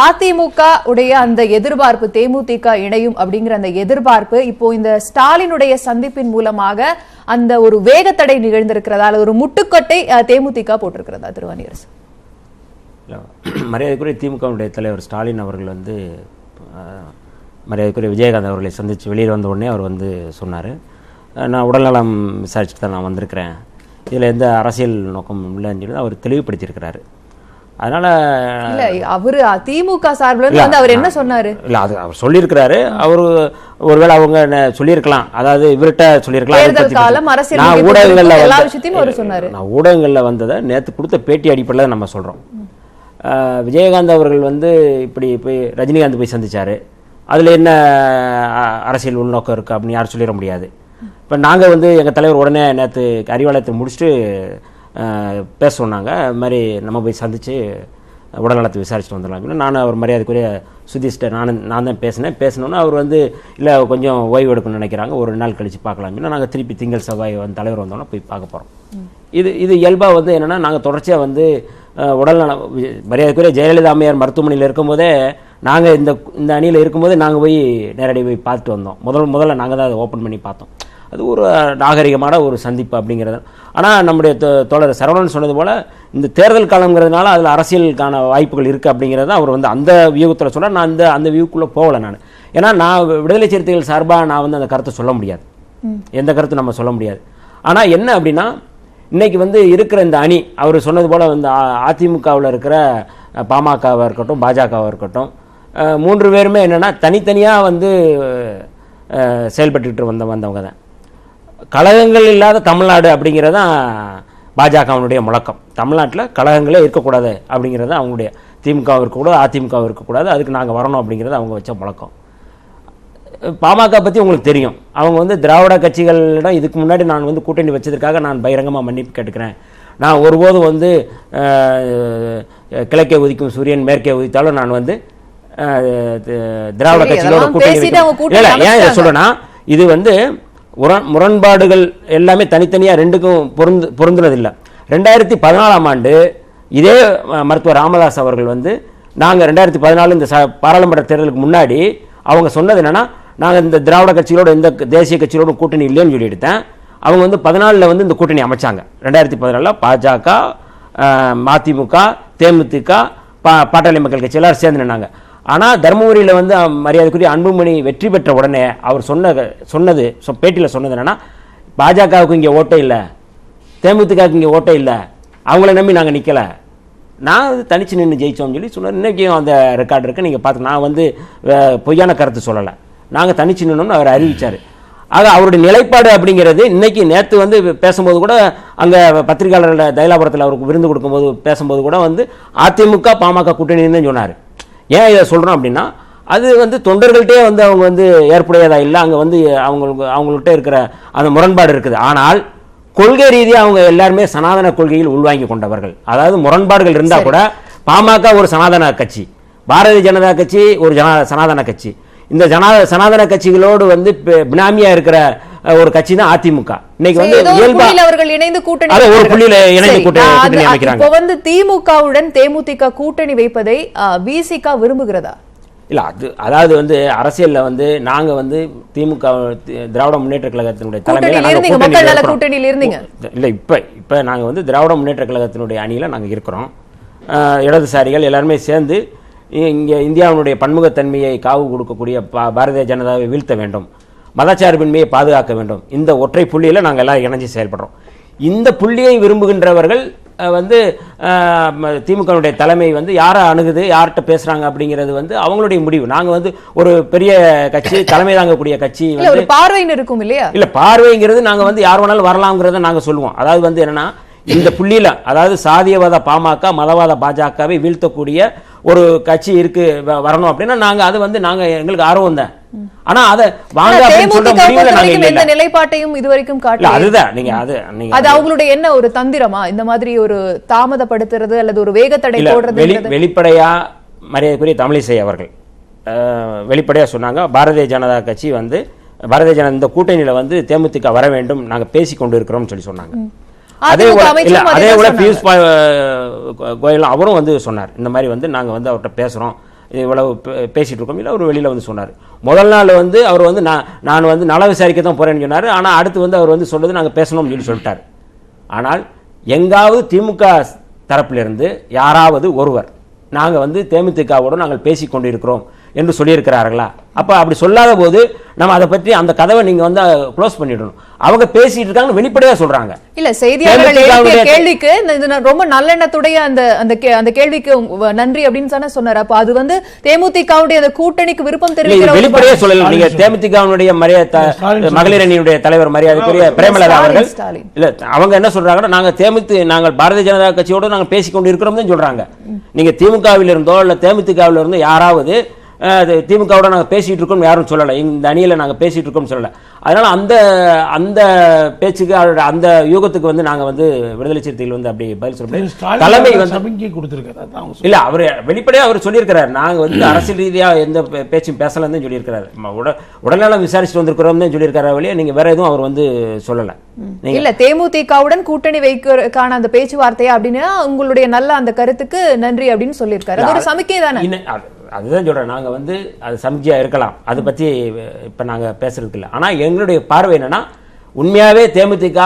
அதிமுக உடைய அந்த எதிர்பார்ப்பு தேமுதிக இணையும் அப்படிங்கிற அந்த எதிர்பார்ப்பு இப்போ இந்த ஸ்டாலினுடைய சந்திப்பின் மூலமாக அந்த ஒரு வேகத்தடை நிகழ்ந்திருக்கிறதா, ஒரு முட்டுக்கட்டை தேமுதிக போட்டிருக்கிறதா? திருவானியரசு, மரியாதைக்குரிய திமுகவுடைய தலைவர் ஸ்டாலின் அவர்கள் வந்து மரியாதைக்குரிய விஜயகாந்த் அவர்களை சந்தித்து வெளியில் வந்த உடனே அவர் வந்து சொன்னார், நான் உடல்நலம் விசாரிச்சுட்டு தான் நான் வந்திருக்கிறேன், இதில் எந்த அரசியல் நோக்கமும் இல்லைன்னு சொல்லி அவர் தெளிவுபடுத்தியிருக்கிறாரு. அதனால இல்ல அவரு திமுக சார்பில் இருந்து வந்து அவர் என்ன சொன்னாரு? இல்ல அது அவர் சொல்லியிருக்கிறாரு. அவரு ஒருவேளை அவங்க சொல்லியிருக்கலாம், அதாவது இவர்கிட்ட சொல்லியிருக்கலாம். நான் ஊடகங்கள்ல வந்ததை நேற்று கொடுத்த பேட்டி அடிப்படையில் நம்ம சொல்றோம். விஜயகாந்த் அவர்கள் வந்து இப்படி போய் ரஜினிகாந்த் போய் சந்திச்சாரு, அதுல என்ன அரசியல் உள்நோக்கம் இருக்கு அப்படின்னு யாரும் சொல்லிட முடியாது. இப்போ நாங்கள் வந்து எங்கள் தலைவர் உடனே நேற்று அறிவாலயத்தை முடிச்சுட்டு பேச சொன்னாங்க. இது மாதிரி நம்ம போய் சந்தித்து உடல்நலத்தை விசாரிச்சுட்டு வந்துடலாம் அப்படின்னு. நானும் அவர் மரியாதைக்குரிய சுதீஷ்ட நான் தான் பேசினோன்னா அவர் வந்து இல்லை கொஞ்சம் ஓய்வு எடுக்கணும்னு நினைக்கிறாங்க, ஒரு நாள் கழித்து பார்க்கலாம் அப்படின்னா நாங்கள் திருப்பி திங்கள் செவ்வாய் வந்து தலைவர் வந்தோன்னா போய் பார்க்க போகிறோம். இது இயல்பாக வந்து என்னென்னா நாங்கள் தொடர்ச்சியாக வந்து உடல்நலம் மரியாதைக்குரிய ஜெயலலிதா அம்மையார் மருத்துவமனையில் இருக்கும்போதே நாங்கள் இந்த அணியில் இருக்கும்போதே நாங்கள் போய் நேரடியாக போய் பார்த்துட்டு வந்தோம். முதல்ல நாங்கள் தான் அதை ஓப்பன் பண்ணி பார்த்தோம். அது ஒரு நாகரிகமான ஒரு சந்திப்பு அப்படிங்கிறது. ஆனால் நம்முடைய தோழர் சரவணன் சொன்னது போல் இந்த தேர்தல் காலங்கிறதுனால அதில் அரசியலுக்கான வாய்ப்புகள் இருக்குது அப்படிங்கிறத அவர் வந்து அந்த வியூகத்தில் சொன்னால் நான் அந்த வியூக்குள்ளே போகலை நான். ஏன்னா நான் விடுதலை சிறுத்தைகள் சார்பாக நான் வந்து அந்த கருத்தை சொல்ல முடியாது, எந்த கருத்து நம்ம சொல்ல முடியாது. ஆனால் என்ன அப்படின்னா இன்றைக்கி வந்து இருக்கிற இந்த அணி அவர் சொன்னது போல் வந்து அதிமுகவில் இருக்கிற பாமகவாக இருக்கட்டும் பாஜகவாக இருக்கட்டும் 3 பேருமே என்னென்னா தனித்தனியாக வந்து செயல்பட்டுக்கிட்டு வந்தவங்க தான். கழகங்கள் இல்லாத தமிழ்நாடு அப்படிங்கிறது தான் பாஜகவினுடைய முழக்கம். தமிழ்நாட்டில் கழகங்களே இருக்கக்கூடாது அப்படிங்கிறது அவங்களுடைய, திமுக இருக்கக்கூடாது அதிமுக இருக்கக்கூடாது, அதுக்கு நாங்கள் வரணும் அப்படிங்கிறது அவங்க வச்ச முழக்கம். பாமக பற்றி உங்களுக்கு தெரியும், அவங்க வந்து திராவிட கட்சிகளிடம் இதுக்கு முன்னாடி நான் வந்து கூட்டணி வச்சதுக்காக நான் பகிரங்கமாக மன்னிப்பு கேட்டுக்கிறேன். நான் ஒருபோதும் வந்து கிழக்கே உதிக்கும் சூரியன் மேற்கே உதித்தாலும் நான் வந்து திராவிட கட்சிகளோட கூட்டணி ஏன் இதை சொல்றேன்னா இது வந்து முரண்பாடுகள் எல்லாமே தனித்தனியாக ரெண்டுக்கும் பொருந்துனதில்லை. 2014ஆம் ஆண்டு இதே மருத்துவர் ராமதாஸ் அவர்கள் வந்து நாங்கள் 2014 இந்த பாராளுமன்ற தேர்தலுக்கு முன்னாடி அவங்க சொன்னது என்னன்னா நாங்கள் இந்த திராவிட கட்சிகளோட இந்த தேசிய கட்சிகளோட கூட்டணி இல்லைன்னு சொல்லி எடுத்தேன். அவங்க வந்து 14 வந்து இந்த கூட்டணி அமைச்சாங்க. 2014 பாஜக மதிமுக தேமுதிக பாட்டாளி மக்கள் கட்சி எல்லாரும் சேர்ந்து நின்னாங்க. ஆனால் தருமபுரியில் வந்து மரியாதைக்குரிய அன்புமணி வெற்றி பெற்ற உடனே அவர் சொன்னது பேட்டியில் சொன்னது என்னன்னா பாஜகவுக்கு இங்கே ஓட்டே இல்லை, தேமுதிகவுக்கு இங்கே ஓட்டே இல்லை, அவங்கள நம்பி நாங்கள் நிற்கலை, நான் தனிச்சு நின்று ஜெயிச்சோம்னு சொல்லி சொன்னார். இன்றைக்கும் அந்த ரெக்கார்டு இருக்குது, நீங்கள் பார்த்து. நான் வந்து பொய்யான கருத்து சொல்லலை, நாங்கள் தனிச்சு நின்னோம்னு அவர் அறிவித்தார். ஆக அவருடைய நிலைப்பாடு அப்படிங்கிறது இன்னைக்கு நேற்று வந்து பேசும்போது கூட அங்கே பத்திரிகையாளர்கள் தைலாபுரத்தில் அவருக்கு விருந்து கொடுக்கும்போது பேசும்போது கூட வந்து அதிமுக பாமக கூட்டணின்னு சொன்னார். ஏன் இதை சொல்கிறோம் அப்படின்னா அது வந்து தொண்டர்கள்ட்டே வந்து அவங்க வந்து ஏற்புடையதாக இல்லை, அங்கே வந்து அவங்கள்ட்ட இருக்கிற அந்த முரண்பாடு இருக்குது. ஆனால் கொள்கை ரீதியாக அவங்க எல்லாருமே சனாதன கொள்கையில் உள்வாங்கி கொண்டவர்கள். அதாவது முரண்பாடுகள் இருந்தால் கூட பாமக ஒரு சனாதன கட்சி, பாரதிய ஜனதா கட்சி ஒரு சனாதன கட்சி, இந்த சனாதன கட்சிகளோடு வந்து பினாமியா இருக்கிற ஒரு கட்சி தான் அதிமுக. இன்னைக்கு வந்து அவர்கள் இணைந்து கூட்டணி ஒரு புள்ளியில இணைந்து கூட்டணி அமைக்கிறாங்க. இப்போ வந்து திமுகவுடன் தேமுதிக கூட்டணி வைப்பதை விசிக விரும்புகிறதா? இல்ல அதாவது வந்து அரசியல்ல வந்து நாங்க வந்து திமுக திராவிட முன்னேற்ற கழகத்தினுடைய தலைமையில கூட்டணியில் இருந்தீங்க இல்ல இப்ப நாங்க வந்து திராவிட முன்னேற்ற கழகத்தினுடைய அணியில நாங்க இருக்கிறோம். இடதுசாரிகள் எல்லாருமே சேர்ந்து இங்கே இந்தியாவினுடைய பன்முகத்தன்மையை காவு கொடுக்கக்கூடிய பாரதிய ஜனதாவை வீழ்த்த வேண்டும், மதச்சார்பின்மையை பாதுகாக்க வேண்டும், இந்த ஒற்றை புள்ளியில் நாங்கள் எல்லாம் இணைஞ்சு செயல்படுறோம். இந்த புள்ளியை விரும்புகின்றவர்கள் வந்து திமுகவுடைய தலைமை வந்து யாரை அணுகுது யார்கிட்ட பேசுறாங்க அப்படிங்கிறது வந்து அவங்களுடைய முடிவு. நாங்கள் வந்து ஒரு பெரிய கட்சி, தலைமை தாங்கக்கூடிய கட்சி வந்து பார்வைன்னு இருக்கும் இல்லையா? இல்லை, பார்வைங்கிறது நாங்கள் வந்து யார் வேணாலும் வரலாம்ங்கிறத நாங்கள் சொல்லுவோம். அதாவது வந்து என்னன்னா இந்த புள்ளியில அதாவது சாதியவாத பாமக மதவாத பாஜகவை வீழ்த்தக்கூடிய ஒரு கட்சி இருக்கு வரணும் அப்படின்னா நாங்க அது வந்து நாங்க எங்களுக்கு ஆர்வம் தான். ஆனா அத வாங்க அப்படின்னு சொல்ற முடிவுல நாங்க இல்ல. இந்த நிலைப்பாட்டையும் இதுவரைக்கும் காட்டல. அதுதான் நீங்க அது அவங்களுடைய என்ன ஒரு தந்திரமா இந்த மாதிரி ஒரு தாமதப்படுத்துறது அல்லது ஒரு வேகத்தடை போடுறது? வெளிப்படையா மரியாதைக்குரிய தமிழிசை அவர்கள் வெளிப்படையா சொன்னாங்க, பாரதிய ஜனதா கட்சி வந்து பாரதிய ஜனதா இந்த கூட்டணியில வந்து தேமுதிக வர வேண்டும் நாங்க பேசிக் கொண்டு இருக்கிறோம்னு சொல்லி சொன்னாங்க. அதே போல பியூஷ் கோயல் அவரும் வந்து சொன்னார், இந்த மாதிரி வந்து நாங்கள் வந்து அவர்கிட்ட பேசுகிறோம், இவ்வளவு பேசிகிட்டு இருக்கோம். இல்லை அவர் வெளியில் வந்து சொன்னார். முதல் நாள் வந்து அவர் வந்து நான் வந்து நல விசாரிக்க தான் போகிறேன்னு சொன்னார். ஆனால் அடுத்து வந்து அவர் வந்து சொன்னது நாங்கள் பேசணும்னு சொல்லி சொல்லிட்டார். ஆனால் எங்காவது திமுக தரப்பிலிருந்து யாராவது ஒருவர் நாங்கள் வந்து தேமுதிகவோடு நாங்கள் பேசி கொண்டிருக்கிறோம் என்று சொல்லியிருக்கிறார்களா? அப்ப அப்படி சொல்லாத போது நம்ம அதை பற்றி அந்த கதவை நீங்க வந்து க்ளோஸ் பண்ணிடணும். அவங்க பேசிட்டு இருக்காங்க வெளிப்படையா சொல்றாங்க. இல்ல செய்தியாளர்கள் எழுப்பிய கேள்விக்கு இது ரொம்ப நல்லெண்ணத்துடைய அந்த கேள்விக்கு நன்றி அப்படின்னு தானே சொன்னார். அப்ப அது வந்து தேமுதிகவுடைய அந்த கூட்டணிக்கு விருப்பம் தெரிவிக்கிற வெளிப்படையா சொல்லல. நீங்க தேமுதிகவுடைய மகளிர் அணியுடைய தலைவர் மரியாதைக்குரிய பிரேமலதா அவர்கள் இல்ல அவங்க என்ன சொல்றாங்கன்னா நாங்கள் பாரதிய ஜனதா கட்சியோட நாங்கள் பேசிக்கொண்டு இருக்கிறோம் தான் சொல்றாங்க. நீங்க திமுகவில் இருந்தோ இல்ல தேமுதிகவில் இருந்தோ யாராவது திமுகவோட நாங்கள் பேசிட்டு இருக்கோம் யாரும் சொல்லலை. இந்த அணியில நாங்கள் பேசிட்டு இருக்கோம் சொல்லலை. அதனால அந்த பேச்சுக்கு அந்த யூகத்துக்கு வந்து நாங்க வந்து விடுதலை சிறுத்தைகள் வந்து அப்படி பதில் சொல்ல தலைமை வந்து இல்ல அவர் வெளிப்படையா அவர் சொல்லியிருக்கிறார். நாங்க வந்து அரசியல் ரீதியா எந்த பேச்சும் பேசலன்னு சொல்லியிருக்கிறாரு. உடல்நலம் விசாரிச்சுட்டு வந்திருக்கிறோம் சொல்லியிருக்கிற வழியா நீங்க வேற எதுவும் அவர் வந்து சொல்லல. இல்ல தேமுதிகவுடன் கூட்டணி வைக்கிறதுக்கான அந்த பேச்சுவார்த்தையா அப்படின்னா உங்களுடைய நல்ல அந்த கருத்துக்கு நன்றி அப்படின்னு சொல்லியிருக்காரு. அது ஒரு சமிக்கை தானே. அதுதான் சொல்றேன். நாங்க வந்து அது சமிக்கையா இருக்கலாம், அதை பத்தி இப்ப நாங்க பேசுறதுக்கு இல்லை. ஆனா எங்களுடைய பார்வை என்னன்னா உண்மையாவே தேமுதிக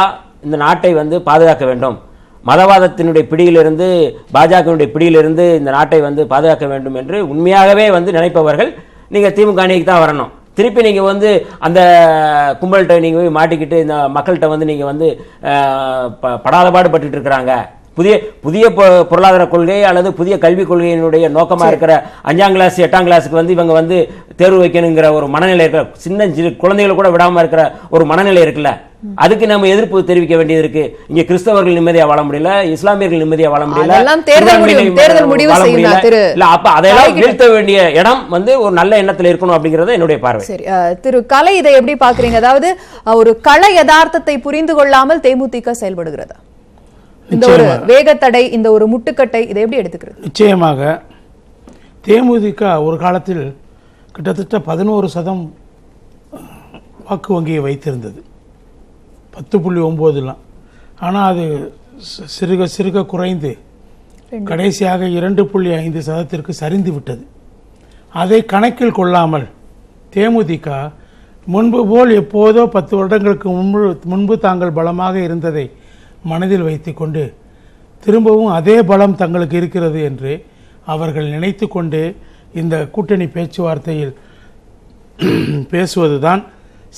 இந்த நாட்டை வந்து பாதுகாக்க வேண்டும், மதவாதத்தினுடைய பிடியிலிருந்து பாஜகவினுடைய பிடியிலிருந்து இந்த நாட்டை வந்து பாதுகாக்க வேண்டும் என்று உண்மையாகவே வந்து நினைப்பவர்கள் நீங்க திமுக அணிக்கு தான் வரணும். திருப்பி நீங்க வந்து அந்த கும்பல்கிட்ட நீங்க போய் மாட்டிக்கிட்டு இந்த மக்கள்கிட்ட வந்து நீங்க வந்து படாத பாடுபட்டு இருக்கிறாங்க. புதிய பொருளாதார கொள்கை அல்லது புதிய கல்விக் கொள்கையினுடைய நோக்கமா இருக்கிற 5ஆம் கிளாஸ் 8ஆம் கிளாஸுக்கு வந்து இவங்க வந்து தேர்வு வைக்கணுங்கிற ஒரு மனநிலை இருக்கிற சின்ன குழந்தைகளை கூட விடாம இருக்கிற ஒரு மனநிலை இருக்குல்ல, அதுக்கு நம்ம எதிர்ப்பு தெரிவிக்க வேண்டியது இருக்கு. இங்க கிறிஸ்தவர்கள் நிம்மதியா வாழ முடியல, இஸ்லாமியர்கள் நிம்மதியா வாழ முடியல, அப்ப அதெல்லாம் வீழ்த்த வேண்டிய இடம் வந்து ஒரு நல்ல எண்ணத்துல இருக்கணும் அப்படிங்கறது என்னுடைய பார்வை. சரி திரு கலை, இதை எப்படி பாக்குறீங்க? அதாவது ஒரு கள யதார்த்தத்தை புரிந்து கொள்ளாமல் தேமுதிக செயல்படுகிறதா? இந்த ஒரு வேகத்தடை, இந்த ஒரு முட்டுக்கட்டை, இதை எப்படி எடுத்துக்கிறது? நிச்சயமாக தேமுதிக ஒரு காலத்தில் கிட்டத்தட்ட 11% வாக்கு வங்கியை வைத்திருந்தது, 10.9. ஆனால் அது சிறுக சிறுக குறைந்து கடைசியாக 2.5% சரிந்து விட்டது. அதை கணக்கில் கொள்ளாமல் தேமுதிக முன்பு போல் எப்போதோ 10 வருடங்களுக்கு முன்பு தாங்கள் பலமாக இருந்ததை மனதில் வைத்துக்கொண்டு திரும்பவும் அதே பலம் தங்களுக்கு இருக்கிறது என்று அவர்கள் நினைத்து கொண்டு இந்த கூட்டணி பேச்சுவார்த்தையில் பேசுவதுதான்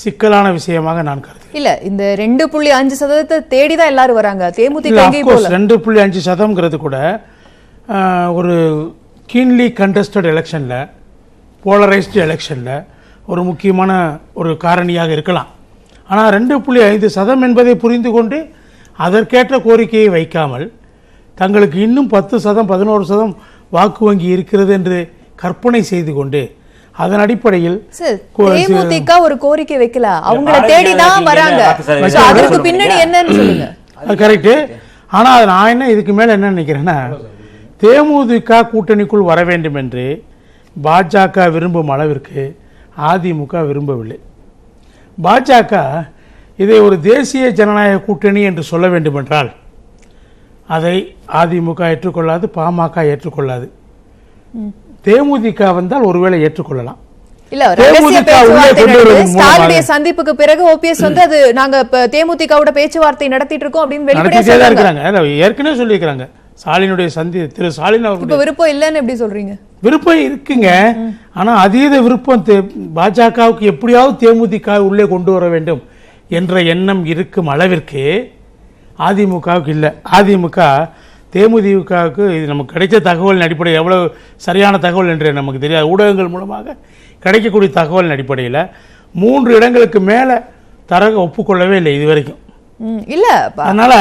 சிக்கலான விஷயமாக நான் கருதுகிறேன். இல்ல இந்த 2.5% தேடிதான் எல்லாரும் வராங்க. தேமுதிக 2.5% கூட ஒரு கீன்லி கண்டஸ்டட் எலெக்ஷன்ல, போலரைஸ்டு எலெக்ஷன்ல ஒரு முக்கியமான ஒரு காரணியாக இருக்கலாம். ஆனால் 2.5% என்பதை புரிந்து கொண்டு அதற்கேற்ற கோரிக்கையை வைக்காமல் தங்களுக்கு இன்னும் 10% 11% வாக்கு வங்கி இருக்கிறது என்று கற்பனை செய்து கொண்டு அதன் அடிப்படையில் தேமுதிக ஒரு கோரிக்கை வைக்கல, அவங்கள தேடிதான் வராங்க. அதுக்கு பின்னாடி என்னன்னு சொல்லுங்க. அது கரெக்ட். ஆனா நான் என்ன இதுக்கு மேல என்ன நினைக்கிறேன்னா, தேமுதிக கூட்டணிக்குள் வர வேண்டும் என்று பாஜக விரும்பும் அளவிற்கு அதிமுக விரும்பவில்லை. பாஜக இதை ஒரு தேசிய ஜனநாயக கூட்டணி என்று சொல்ல வேண்டும் என்றால் அதை அதிமுக ஏற்றுக்கொள்ளாது, பாமக ஏற்றுக்கொள்ளாது. தேமுதிக வந்தால் ஒருவேளை ஏற்றுக்கொள்ளலாம். சந்திப்புக்கு பிறகு ஓபிஎஸ் வந்து அது நாங்க தேமுதிகவோட பேச்சுவார்த்தை நடத்திட்டு இருக்கோம் அப்படின்னு வெளிப்படையா இருக்காங்க. ஏற்கனவே சொல்லியிருக்காங்க ஸ்டாலினுடைய திரு ஸ்டாலின் அவருக்கு விருப்பம் இல்லைன்னு எப்படி சொல்றீங்க? விருப்பம் இருக்குங்க, ஆனா அதீத விருப்பம் பாஜகவுக்கு எப்படியாவது தேமுதிக உள்ளே கொண்டு வர வேண்டும் என்ற எண்ணம் இருக்கும் அளவிற்கு அதிமுகவுக்கு இல்லை. அதிமுக தேமுதிகவுக்கு இது நமக்கு கிடைச்ச தகவலின் அடிப்படையில், எவ்வளவு சரியான தகவல் என்று நமக்கு தெரியாது, ஊடகங்கள் மூலமாக கிடைக்கக்கூடிய தகவலின் அடிப்படையில் 3 இடங்களுக்கு மேலே தரக ஒப்புக்கொள்ளவே இல்லை இதுவரைக்கும். இல்ல அதனால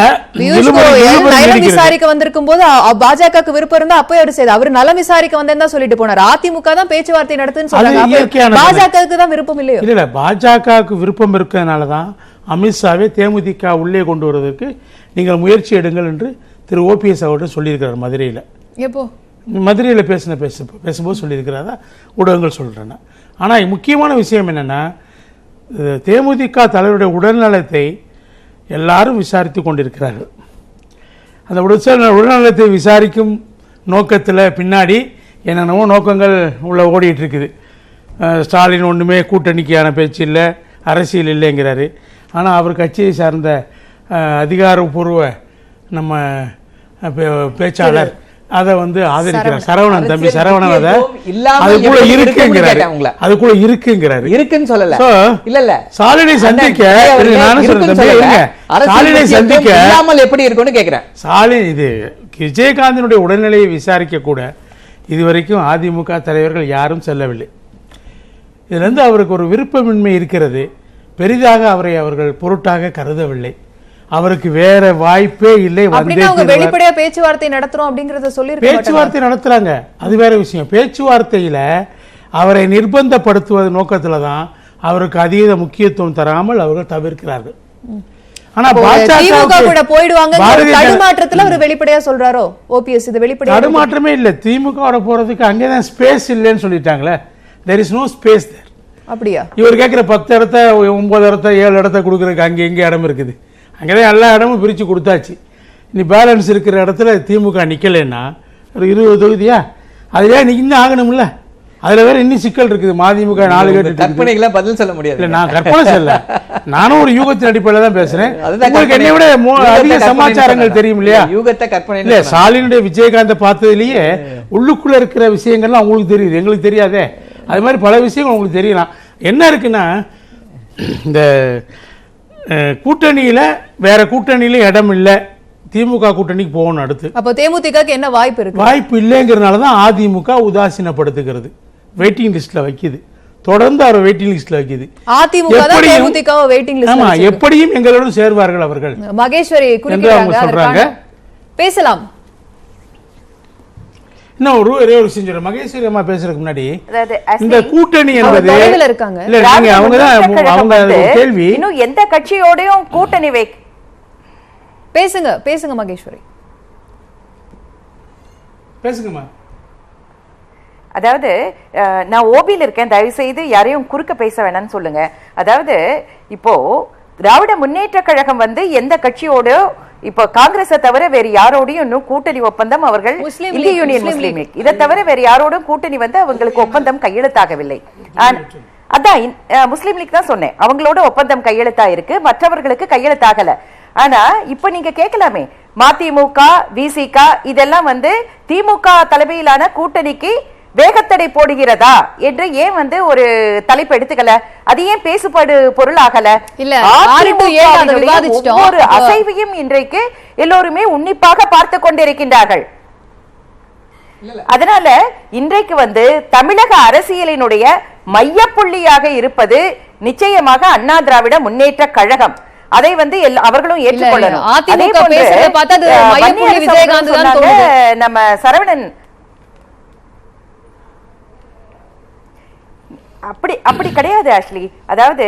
நலம் விசாரிக்க வந்திருக்கும் போது பாஜக விருப்பம் இருந்தா அப்பவே அவர் செய்து அவர் நலம் விசாரிக்க வந்தேன்னு சொல்லிட்டு போனார். அதிமுக தான் பேச்சுவார்த்தை நடத்துன்னு சொல்றாங்க, பாஜகவுக்கு தான் விருப்பம் இல்லையோ? இல்ல பாஜகவுக்கு விருப்பம் இருக்கிறதுனாலதான் அமித்ஷாவே தேமுதிக உள்ளே கொண்டு வருவதற்கு நீங்கள் முயற்சி எடுங்கள் என்று திரு ஓபிஎஸ் அவர்கிட்ட சொல்லியிருக்கிறார் மதுரையில். எப்போ மதுரையில் பேசும்போது சொல்லியிருக்கிறாரா ஊடகங்கள் சொல்றேன். ஆனா முக்கியமான விஷயம் என்னன்னா, தேமுதிக தலைவருடைய உடல்நலத்தை எல்லாரும் விசாரித்து கொண்டிருக்கிறார்கள். அந்த உடல்நலத்தை விசாரிக்கும் நோக்கத்தில் பின்னாடி என்னென்னவோ நோக்கங்கள் உள்ள ஓடிட்டு இருக்குது. ஸ்டாலின் ஒன்றுமே கூட்டணிக்கான பேச்சு இல்லை, அரசியல் இல்லைங்கிறாரு. ஆனால் அவர் கட்சியை சார்ந்த அதிகாரப்பூர்வ நம்ம பேச்சாளர் அதை வந்து ஆதரிக்கிறார். சரவணன் தம்பி சரவணன் அதை இல்லாமல் அதுக்குள்ள எப்படி இருக்குங்கிறாரு. கேட்டேன் உங்களை. அதுக்குள்ள இருக்குங்கிறாரு. இருக்குன்னு சொல்லல. So, இல்ல ஸ்டாலினை சந்திக்க நானும் சொல்றேன் தம்பி, ஸ்டாலினை சந்திக்க இல்லாமல் எப்படி இருக்குன்னு கேக்குறேன். ஸ்டாலின் இது விஜயகாந்தினுடைய உடல்நிலையை விசாரிக்க கூட இதுவரைக்கும் அதிமுக தலைவர்கள் யாரும் செல்லவில்லை. இதுல இருந்து அவருக்கு ஒரு விருப்பமின்மை இருக்கிறது. பெரிதாக அவரை அவர்கள் பொருட்டாக கருதவில்லை. அவருக்கு வேற வாய்ப்பே இல்லை. வெளிப்படையா பேச்சுவார்த்தை நடத்துறோம் அப்படிங்கறத சொல்லி பேச்சுவார்த்தை நடத்துறாங்க, அது வேற விஷயம். பேச்சுவார்த்தையில அவரை நிர்பந்தப்படுத்துவது நோக்கத்துல தான் அவருக்கு அதீத முக்கியத்துவம் தராமல் அவர்கள் தவிர்க்கிறார்கள். ஆனா திமுக கூட போயிடுவாங்க தடுமாற்றத்துல அவர் வெளிப்படையா சொல்றாரோ? ஓபிஎஸ் இது வெளிப்படையா தடுமாற்றமே இல்ல. திமுக போறதுக்கு அங்கேதான் ஸ்பேஸ் இல்லைன்னு சொல்லிட்டாங்களே. there is no space there. அப்படியா? இவர் கேட்கிற 10 இடத்த 9 இடத்த 7 இடத்த கொடுக்கறதுக்கு அங்கே எங்கே இடம் இருக்குது? அங்கேதான் எல்லா இடமும் பிரித்து கொடுத்தாச்சு. இனி பேலன்ஸ் இருக்கிற இடத்துல திமுக நிற்கலைன்னா ஒரு 20 தொகுதியா அதுல இன்னும் ஆகணும்ல. அதுல வேற இன்னும் சிக்கல் இருக்குது. மதிமுக 4 கேட்டு கற்பனைகளை பதில் சொல்ல முடியாது. இல்ல, நான் கற்பனை சொல்ல, நானும் ஒரு யூகத்தின் அடிப்படையில் தான் பேசுறேன். உங்களுக்கு என்னை விட அதிக சமாச்சாரங்கள் தெரியும் இல்லையா? யூகத்தை கற்பனை இல்ல, ஸ்டாலினுடைய விஜயகாந்தை பார்த்ததுலயே உள்ளுக்குள்ள இருக்கிற விஷயங்கள்லாம் உங்களுக்கு தெரியுது, எங்களுக்கு தெரியாதே. அது மாதிரி பல விஷயங்கள் உங்களுக்கு தெரியலாம். என்ன இருக்குன்னா, இந்த கூட்டணியில வேற கூட்டணியில இடம் இல்லை, திமுக கூட்டணிக்கு போகணும். அடுத்து அப்போ தேமுதிக என்ன வாய்ப்பு இருக்கு? வாய்ப்பு இல்லைங்கிறதுனால தான் அதிமுக உதாசீனப்படுத்துகிறது, வெயிட்டிங் லிஸ்ட்ல வைக்குது. தொடர்ந்து அவர் வெயிட்டிங் லிஸ்ட்ல வைக்குது. அதிமுக தான் தேமுதிகவை வெயிட்டிங் லிஸ்ட்ல ஆமா, எப்படியும் எங்களோடு சேர்வார்கள் அவர்கள். மகேஸ்வரி குறிப்பிட்டாங்க, சொல்றாங்க. பேசலாம். இன்னும் ஒரே ஒரு விஷயம் சொல்றேன். மகேஸ்வரி அம்மா பேசுறதுக்கு முன்னாடி, இந்த கூட்டணி என்பது இல்ல, நீங்க அவங்க கேள்வி இன்னும் எந்த கட்சியோடையும் கூட்டணி பேசுங்க மகேஸ்வரி, பேசுங்கம்மா. அதாவது நான் ஓபியில் இருக்கேன், தயவு செய்து யாரையும் குறுக்க பேச வேணாம்னு சொல்லுங்க. அதாவது இப்போ திராவிட முன்னேற்ற கழகம் வந்து எந்த கட்சியோட, இப்போ காங்கிரஸை தவிர வேறு யாரோடையும் இன்னும் கூட்டணி ஒப்பந்தம் அவர்கள் இந்திய யூனியன் முஸ்லீம் லீக் இதை தவிர வேறு யாரோடும் கூட்டணி வந்து அவங்களுக்கு ஒப்பந்தம் கையெழுத்தாகவில்லை. அதான் முஸ்லீம் லீக் தான் சொன்னேன், அவங்களோட ஒப்பந்தம் கையெழுத்தா இருக்கு, மற்றவர்களுக்கு கையெழுத்தாகல. ஆனா இப்ப நீங்க கேட்கலாமே, மதிமுக விசிக இதெல்லாம் வந்து திமுக தலைமையிலான கூட்டணிக்கு வேகத்தடை போடுகிறதா என்று ஏன் வந்து ஒரு தலைப்பு எடுத்துக்கல? அது ஏன் பேசுபாடு பொருள் ஆகல? ஒவ்வொரு அசைவையும் இன்றைக்கு எல்லோருமே உன்னிப்பாக பார்த்து கொண்டிருக்கின்றார்கள். அதனால இன்றைக்கு வந்து தமிழக அரசியலினுடைய மையப்புள்ளியாக இருப்பது நிச்சயமாக அண்ணா திராவிட முன்னேற்ற கழகம். அதை வந்து அவர்களும் ஏற்றுக்கொள்ளணும். நம்ம சரவணன் அப்படி கிடையாது ஆஷ்லி. அதாவது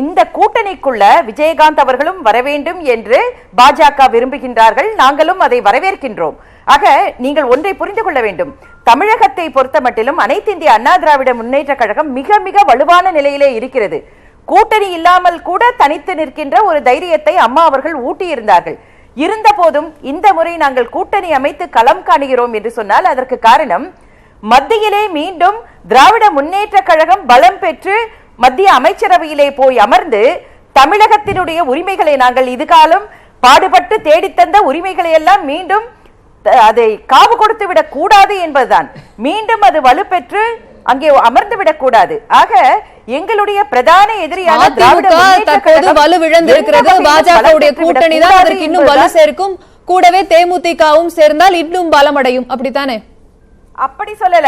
இந்த கூட்டணிக்குள்ள விஜயகாந்த் அவர்களும் வர வேண்டும் என்று பாஜக விரும்புகின்றார்கள், நாங்களும் அதை வரவேற்கின்றோம். ஆக நீங்கள் ஒன்றை புரிந்து கொள்ள வேண்டும், தமிழகத்தை பொறுத்த மட்டிலும் அனைத்து இந்திய அண்ணா திராவிட முன்னேற்ற கழகம் மிக மிக வலுவான நிலையிலே இருக்கிறது. கூட்டணி இல்லாமல் கூட தனித்து நிற்கின்ற ஒரு தைரியத்தை அம்மா அவர்கள் ஊட்டியிருந்தார்கள். இருந்த போதும் இந்த முறை நாங்கள் கூட்டணி அமைத்து களம் காணுகிறோம் என்று சொன்னால் அதற்கு காரணம், மத்தியிலே மீண்டும் திராவிட முன்னேற்ற கழகம் பலம் பெற்று மத்திய அமைச்சரவையிலே போய் அமர்ந்து தமிழகத்தினுடைய உரிமைகளை, நாங்கள் இதுகாலம் பாடுபட்டு தேடித்தந்த உரிமைகளை எல்லாம் மீண்டும் அதை காவு கொடுத்து விடக் கூடாது என்பதுதான். மீண்டும் அது வலுப்பெற்று அங்கே அமர்ந்து விடக் கூடாது. ஆக எங்களுடைய பிரதான எதிரியான பாஜகவுடைய கூட்டணி தான் அதற்கு இன்னும் வலு சேர்க்கும். கூடவே தேமுதிகவும் சேர்ந்தால் இன்னும் பலமடையும். அப்படித்தானே? அப்படி சொல்லல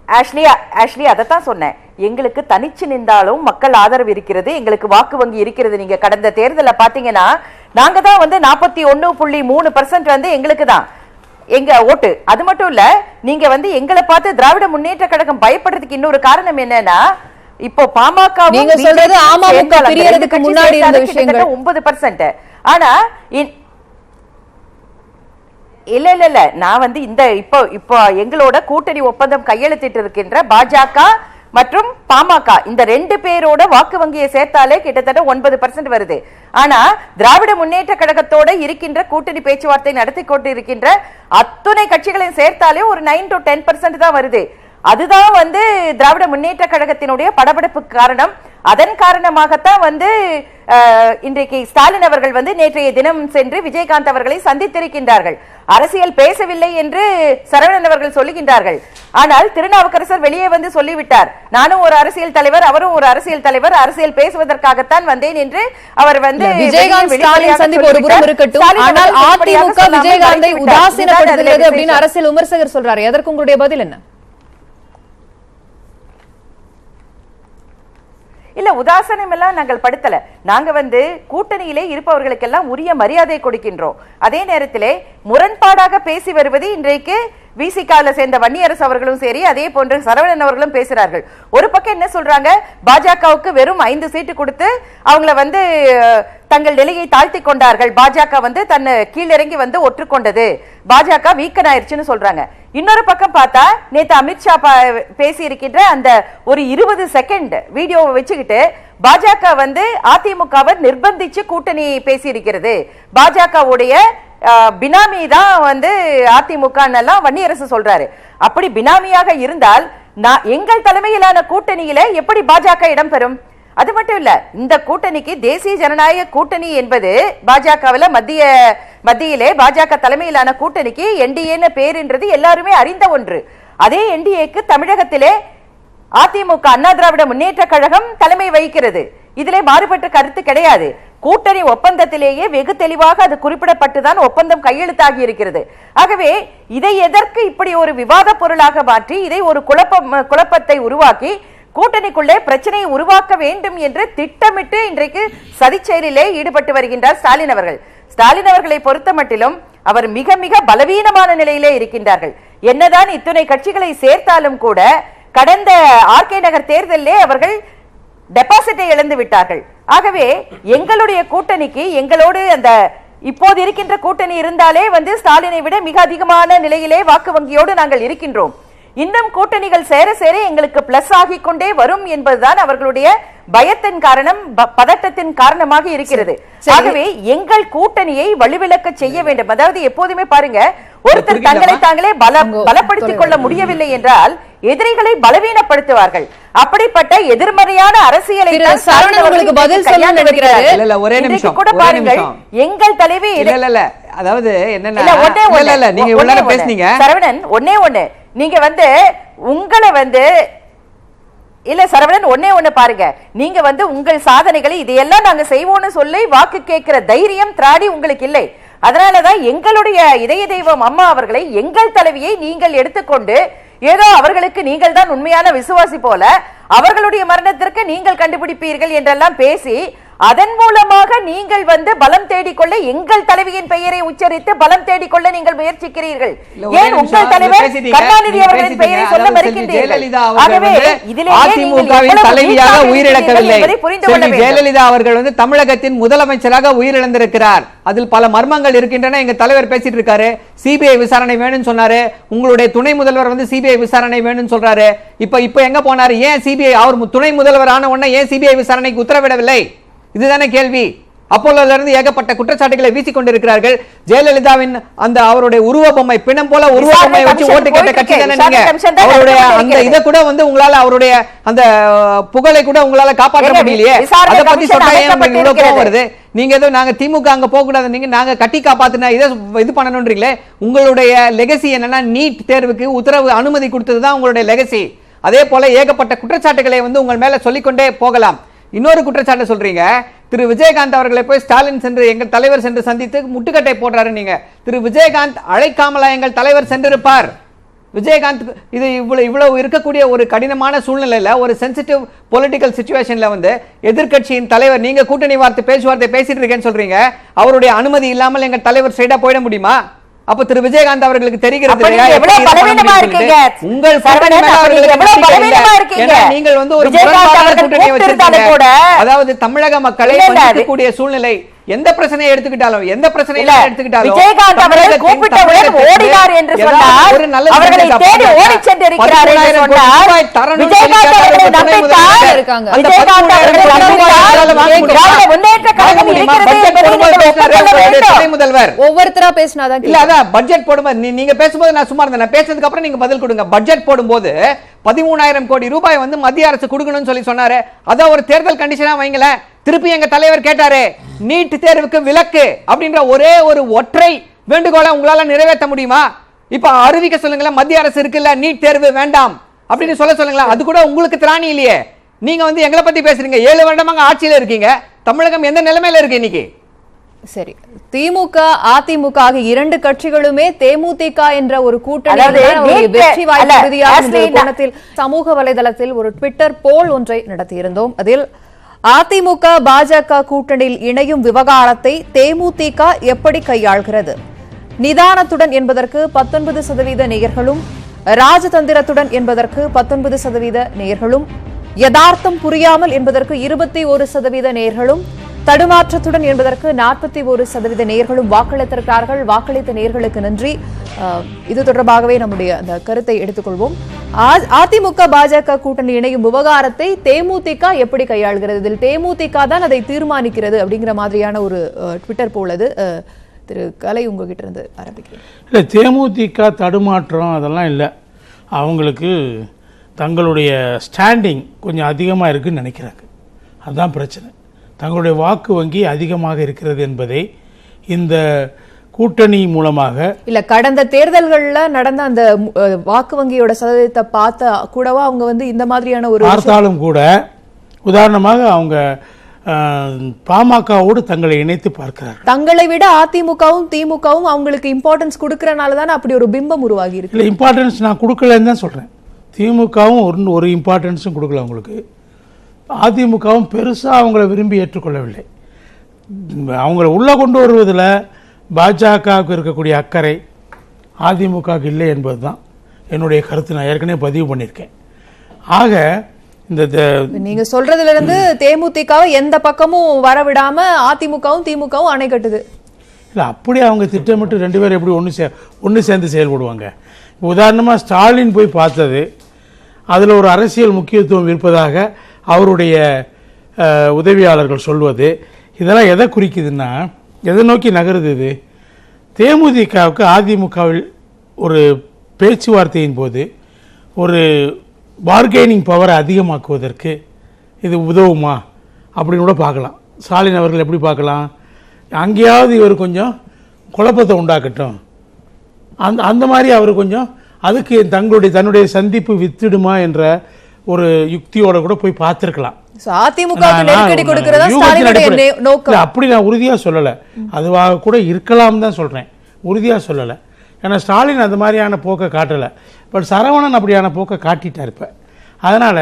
ஆஷ்லி, அதைத்தான் சொன்னேன். எங்களுக்கு தனிச்சு நின்றாலும் மக்கள் ஆதரவு இருக்கிறது, எங்களுக்கு வாக்கு வங்கி இருக்கிறது. நீங்க கடந்த தேர்தலில் பாத்தீங்கன்னா நாங்க தான் வந்து 41.3% வந்து எங்களுக்கு தான் எங்க ஓட்டு. அது மட்டும் இல்ல, நீங்க வந்து எங்களை பார்த்து திராவிட முன்னேற்ற கழகம் பயப்படுறதுக்கு இன்னொரு காரணம் என்னன்னா, இப்போ பாமக 9%. ஆனா இல்ல நான் வந்து இந்த இப்போ எங்களோட கூட்டணி ஒப்பந்தம் கையெழுத்திட்டு இருக்கின்ற பாஜக மற்றும் பாமக இந்த 2 பேரோட வாக்கு வங்கியை சேர்த்தாலே கிட்டத்தட்ட 9% வருது. ஆனா திராவிட முன்னேற்ற கழகத்தோட இருக்கின்ற கூட்டணி பேச்சுவார்த்தை நடத்தி கொண்டு இருக்கின்ற அத்துணை கட்சிகளையும் சேர்த்தாலே ஒரு 9 to 10% தான் வருது. அதுதான் வந்து திராவிட முன்னேற்ற கழகத்தினுடைய படபடப்பு காரணம். அதன் காரணமாகத்தான் வந்து இன்றைக்கு ஸ்டாலின் அவர்கள் வந்து நேற்றைய தினம் சென்று விஜயகாந்த் அவர்களை சந்தித்திருக்கின்றார்கள். அரசியல் பேசவில்லை என்று சரவணன் அவர்கள் சொல்லுகின்றார்கள். ஆனால் திருநாவுக்கரசர் வெளியே வந்து சொல்லிவிட்டார், நானும் ஒரு அரசியல் தலைவர், அவரும் ஒரு அரசியல் தலைவர், அரசியல் பேசுவதற்காகத்தான் வந்தேன் என்று அவர் வந்து விஜயகாந்த் ஸ்டாலின் சந்திப்பு ஒரு புறம் இருக்கட்டும், ஆனால் அதிமுக விஜயகாந்தை உதாசீனப்படுத்துகிறது அப்படின்னு அரசியல் விமர்சகர் சொல்றாரு. அதற்கு உங்களுடைய பதில் என்ன? இல்ல, உதாசனம் எல்லாம் நாங்கள் படுத்தல. நாங்க வந்து கூட்டணியிலே இருப்பவர்களுக்கெல்லாம் உரிய மரியாதை கொடுக்கின்றோம். அதே நேரத்திலே முரண்பாடாக பேசி வருவது இன்றைக்கு விசிகால சேர்ந்த வன்னியரசு அவர்களும் சரி, அதே போன்று சரவணன் அவர்களும் பேசுறார்கள். ஒரு பக்கம் என்ன சொல்றாங்க, பாஜகவுக்கு வெறும் 5 சீட்டு கொடுத்து அவங்கள வந்து தங்கள் நிலையை தாழ்த்தி கொண்டார்கள், பாஜக வந்து தன்னை கீழிறங்கி வந்து ஒற்றுக்கொண்டது, பாஜக வீக்கன் ஆயிருச்சுன்னு சொல்றாங்க. இன்னொரு பக்கம் பார்த்தா நேத்து அமித்ஷா பேசி இருக்கின்ற அந்த ஒரு 20 செகண்ட் வீடியோவை வச்சுக்கிட்டு பாஜக வந்து அதிமுகவை நிர்பந்திச்சு கூட்டணி பேசி இருக்கிறது, பாஜகவுடைய பினாமி தான் வந்து அதிமுக வன்னியரசு சொல்றாரு. அப்படி பினாமியாக இருந்தால் எங்கள் தலைமையிலான கூட்டணியில எப்படி பாஜக இடம்பெறும்? அது மட்டும் இல்ல, இந்த கூட்டணிக்கு தேசிய ஜனநாயக கூட்டணி என்பது பாஜகவில் மத்தியிலே பாஜக தலைமையிலான கூட்டணிக்கு என்டிஏன்னு பேருன்றது எல்லாருமே அறிந்த ஒன்று. அதே என்டிஏக்கு தமிழகத்திலே அதிமுக அண்ணா திராவிட முன்னேற்ற கழகம் தலைமை வகிக்கிறது. இதிலே மாறுபட்ட கருத்து கிடையாது. கூட்டணி ஒப்பந்தத்திலேயே வெகு தெளிவாக அது குறிப்பிடப்பட்டுதான் ஒப்பந்தம் கையெழுத்தாகி இருக்கிறது. ஆகவே இதை எதற்கு இப்படி ஒரு விவாத பொருளாக மாற்றி இதை ஒரு குழப்பத்தை உருவாக்கி கூட்டணிக்குள்ளே பிரச்சனையை உருவாக்க வேண்டும் என்று திட்டமிட்டு இன்றைக்கு சதிச்செயலிலே ஈடுபட்டு வருகின்றார் ஸ்டாலின் அவர்கள். ஸ்டாலின் அவர்களை பொறுத்த மட்டிலும் அவர் மிக மிக பலவீனமான நிலையிலே இருக்கின்றார்கள். என்னதான் இத்தனை கட்சிகளை சேர்த்தாலும் கூட கடந்த ஆர்கே நகர் தேர்தலிலே அவர்கள் டெபாசிட்டை இழந்து விட்டார்கள். ஆகவே எங்களுடைய கூட்டணிக்கு எங்களோடு அந்த இப்போது இருக்கின்ற கூட்டணி இருந்தாலே வந்து ஸ்டாலினை விட மிக அதிகமான நிலையிலே வாக்கு வங்கியோடு நாங்கள் இருக்கின்றோம். இன்னும் கூட்டணிகள் சேர சேர எங்களுக்கு பிளஸ் ஆகிக் கொண்டே வரும் என்பதுதான் அவர்களுடைய பயத்தின் காரணம், பதட்டத்தின் காரணமாக இருக்கிறது. ஆகவே எங்கள் கூட்டணியை வலுவிழக்க செய்ய வேண்டும். அதாவது எப்போதுமே பாருங்க, ஒருத்தர் தங்களை தாங்களே பலப்படுத்திக் கொள்ள முடியவில்லை என்றால் எதிரிகளை பலவீனப்படுத்துவார்கள். அப்படிப்பட்ட எதிர்மறையான அரசியலை பதில் சொல்ல நினைக்கிறாரு. ஒரே நிமிஷம் கூட பாருங்கள், எங்கள் தலைவி அதாவது என்னன்னா நீங்க இவ்வளவு பேசுனீங்க சரவணன், ஒண்ணே நீங்க வந்து உங்களை வந்து இல்ல சரவணன் ஒண்ணே பாருங்க, நீங்க வந்து உங்கள் சாதனைகளை இதையெல்லாம் நாங்க செய்வோம்னு சொல்லி வாக்கு கேட்கிற தைரியம் திராடி உங்களுக்கு இல்லை. அதனாலதான் எங்களுடைய இதய தெய்வம் அம்மா அவர்களை, எங்கள் தலைவியை நீங்கள் எடுத்துக்கொண்டு ஏதோ அவர்களுக்கு நீங்கள் தான் உண்மையான விசுவாசி போல அவர்களுடைய மரணத்திற்கு நீங்கள் கண்டுபிடிப்பீர்கள் என்றெல்லாம் பேசி அதன் மூலமாக நீங்கள் வந்து பலம் தேடிக்கொள்ள எங்கள் தலைவியின் பெயரை உச்சரித்து பலம் தேடிக்கொள்ள நீங்கள் முயற்சிக்கிறீர்கள். ஏன் உங்கள் தலைவர் கருணாநிதி அவர்களின் பெயரை சொல்ல மறுக்கின்றீர்கள்? ஆகவே அதிமுகவின் தலைவியாக உயிரிழக்கவில்லை. ஜெயலலிதா அவர்கள் வந்து தமிழகத்தின் முதலமைச்சராக உயிரிழந்திருக்கிறார். அதில் பல மர்மங்கள் இருக்கின்றன. எங்க தலைவர் பேசிட்டு இருக்காரு, சிபிஐ விசாரணை வேணும்னு சொன்னாரு. உங்களுடைய துணை முதல்வர் வந்து சிபிஐ விசாரணை வேணும்னு சொல்றாரு. இப்ப எங்க போனாரு? ஏன் சிபிஐ அவர் துணை முதல்வர் ஆன உடனே ஏன் சிபிஐ விசாரணைக்கு உத்தரவிடவில்லை? இதுதானே கேள்வி. அப்போலோல இருந்து ஏகப்பட்ட குற்றச்சாட்டுகளை வீசிக் கொண்டிருக்கிறார்கள். ஜெயலலிதாவின் அந்த அவருடைய உருவ பொம்மை, பிணம் போல உருவ பொம்மை வச்சு ஓட்டு கேட்ட கட்சி தானே நீங்க. அவருடைய அந்த இதை கூட வந்து உங்களால, அவருடைய அந்த புகழை கூட உங்களால காப்பாற்ற முடியலையே. அதை பத்தி சொன்னா ஏன் உங்களுக்கு இவ்வளவு கோபம் வருது? நீங்க ஏதோ நாங்க திமுக அங்க போக கூடாது, நீங்க நாங்க கட்டி காப்பாத்தினா இதை இது பண்ணணும்ன்றீங்களே. உங்களுடைய லெகசி என்னன்னா, நீட் தேர்வுக்கு உத்தரவு அனுமதி கொடுத்ததுதான் உங்களுடைய லெகசி. அதே போல ஏகப்பட்ட குற்றச்சாட்டுகளை வந்து உங்கள் மேல சொல்லிக்கொண்டே போகலாம். இன்னொரு குற்றச்சாட்டு சொல்றீங்க, திரு விஜயகாந்த் அவர்களை போய் ஸ்டாலின் சென்று எங்கள் தலைவர் சென்று சந்தித்து முட்டுக்கட்டை போடுறாரு. நீங்க திரு விஜயகாந்த் அழைக்காமலா எங்கள் தலைவர் சென்றிருப்பார்? விஜயகாந்த் இது இவ்வளவு இருக்கக்கூடிய ஒரு கடினமான சூழ்நிலையில, ஒரு சென்சிட்டிவ் பொலிட்டிக்கல் சிச்சுவேஷன்ல வந்து எதிர்க்கட்சியின் தலைவர், நீங்க கூட்டணி பேச்சுவார்த்தை பேசிட்டு இருக்கேன்னு சொல்றீங்க, அவருடைய அனுமதி இல்லாமல் எங்கள் தலைவர் ஸ்ட்ரைட்டா போயிட முடியுமா? அப்ப திரு விஜயகாந்த் அவர்களுக்கு தெரிகிறது உங்கள் நீங்கள் வந்து ஒரு கூட்டணியை வச்சிருக்கீங்க. அதாவது தமிழக மக்களை கூடிய சூழ்நிலை எந்த பிரச்சனையை எடுத்துக்கிட்டாலும் விஜயகாந்த் அவர்கள் கூப்பிட்டவுடன் ஓடினார் என்று சொன்னால் அவர்களை தேடி ஓடிச் சென்றிருக்கிறார் என்று சொன்னால் விஜயகாந்த் அவர்களை நம்பித்தார் திராவிட முன்னேற்ற கழகம் இருக்கிறது என்பதை நீங்கள் ஒப்புக்கொள்ள வேண்டும். முதல்வர் ஒவ்வொருத்தரா பேசினாதான் இல்ல அதான் பட்ஜெட் போடும்போது நீங்க பேசும்போது நான் சும்மா இருந்தேன். பேசுறதுக்கு அப்புறம் நீங்க பதில் கொடுங்க. பட்ஜெட் போடும்போது 13,000 கோடி ரூபாய் வந்து மத்திய அரசு கொடுக்கணும்னு சொன்னாரு. அத ஒரு தேர்தல் கண்டிஷனா வைங்களேன். திருப்பி எங்க தலைவர் கேட்டாரு, நீட் தேர்வுக்கு விலக்கு அப்படின்ற ஒரே ஒரு ஒற்றை வேண்டுகோளை உங்களால நிறைவேற்ற முடியுமா? இப்ப அறிவிக்க சொல்லுங்களேன், மத்திய அரசு இருக்குல்ல, நீட் தேர்வு வேண்டாம் அப்படின்னு சொல்லுங்களேன். அது கூட உங்களுக்கு திராணி இல்லையே. நீங்க வந்து எங்களை பத்தி பேசுறீங்க. 7 வருடமாக ஆட்சியில இருக்கீங்க. தமிழகம் எந்த நிலைமையில இருக்கு இன்னைக்கு? சரி, திமுக அதிமுக ஆகிய இரண்டு கட்சிகளுமே தேமுதிக என்ற ஒரு கூட்டணி வெற்றி வாய்ப்பு உறுதியாக கோணத்தில் சமூக வலைதளத்தில் ஒரு ட்விட்டர் போல் ஒன்றை நடத்தியிருந்தோம். அதில் அதிமுக பாஜக கூட்டணியில் இணையும் விவகாரத்தை தேமுதிக எப்படி கையாள்கிறது? நிதானத்துடன் என்பதற்கு 19% நேயர்களும், ராஜதந்திரத்துடன் என்பதற்கு 19% நேயர்களும், யதார்த்தம் புரியாமல் என்பதற்கு 21% நேயர்களும், தடுமாற்றத்துடன் என்பதற்கு 41% நேயர்களும் வாக்களித்திருக்கிறார்கள். வாக்களித்த நேயர்களுக்கு நன்றி. இது தொடர்பாகவே நம்முடைய அந்த கருத்தை எடுத்துக்கொள்வோம். அதிமுக பாஜக கூட்டணி இணையும் விவகாரத்தை தேமுதிக எப்படி கையாள்கிறது? இதில் தேமுதிக தான் அதை தீர்மானிக்கிறது அப்படிங்கிற மாதிரியான ஒரு ட்விட்டர் போலது. திரு கலை, உங்ககிட்ட இருந்து ஆரம்பிக்கிறேன். இல்லை, தேமுதிக தடுமாற்றம் அதெல்லாம் இல்லை. அவங்களுக்கு தங்களுடைய ஸ்டாண்டிங் கொஞ்சம் அதிகமாக இருக்குன்னு நினைக்கிறாங்க. அதுதான் பிரச்சனை. தங்களுடைய வாக்கு வங்கி அதிகமாக இருக்கிறது என்பதை இந்த கூட்டணி மூலமாக இல்ல, கடந்த தேர்தல்களில் நடந்த அந்த வாக்கு வங்கியோட சதவீதத்தை பார்த்த கூடவா அவங்க வந்து இந்த மாதிரியான ஒரு பார்த்தாலும் கூட, உதாரணமாக அவங்க பாமகவோடு தங்களை இணைத்து பார்க்கிறார். தங்களை விட அதிமுகவும் திமுகவும் அவங்களுக்கு இம்பார்ட்டன்ஸ் கொடுக்கறனால தானே அப்படி ஒரு பிம்பம் உருவாகி இருக்கு. இல்லை, இம்பார்ட்டன்ஸ் நான் கொடுக்கலன்னு தான் சொல்றேன். திமுகவும் ஒரு இம்பார்ட்டன்ஸும் கொடுக்கல அவங்களுக்கு. அதிமுகவும் பெருசாக அவங்கள விரும்பி ஏற்றுக்கொள்ளவில்லை. அவங்கள உள்ளே கொண்டு வருவதில் பாஜகவுக்கு இருக்கக்கூடிய அக்கறை அதிமுகவுக்கு இல்லை என்பது தான் என்னுடைய கருத்து. நான் ஏற்கனவே பதிவு பண்ணியிருக்கேன். ஆக இந்த நீங்க சொல்றதுல இருந்து தேமுதிகவை எந்த பக்கமும் வரவிடாம அதிமுகவும் திமுகவும் அணை கட்டுது. இல்லை, அப்படி அவங்க திட்டமிட்டு 2 பேரும் எப்படி ஒன்று சேர்ந்து செயல்படுவாங்க? உதாரணமாக ஸ்டாலின் போய் பார்த்தது, அதில் ஒரு அரசியல் முக்கியத்துவம் இருப்பதாக அவருடைய உதவியாளர்கள் சொல்வது, இதெல்லாம் எதை குறிக்குதுன்னா, எதை நோக்கி நகருது? இது தேமுதிகவுக்கு அதிமுகவில் ஒரு பேச்சுவார்த்தையின் போது ஒரு பார்கெனிங் பவரை அதிகமாக்குவதற்கு இது உதவுமா அப்படின்னு கூட பார்க்கலாம். ஸ்டாலின் அவர்கள் எப்படி பார்க்கலாம்? அங்கேயாவது இவர் கொஞ்சம் குழப்பத்தை உண்டாக்கட்டும், அந்த மாதிரி அவர் கொஞ்சம் அதுக்கு தன்னுடைய சந்திப்பு வித்திடுமா என்ற ஒரு யுக்தியோட கூட போய் பார்த்திருக்கலாம். அப்படி நான் உறுதியா சொல்லல, அதுவாக கூட இருக்கலாம் தான் சொல்றேன், உறுதியா சொல்லல. ஏன்னா ஸ்டாலின் அந்த மாதிரியான போக்கை காட்டல. பட் சரவணன் அப்படியான போக்கை காட்டிட்டார் இப்ப. அதனால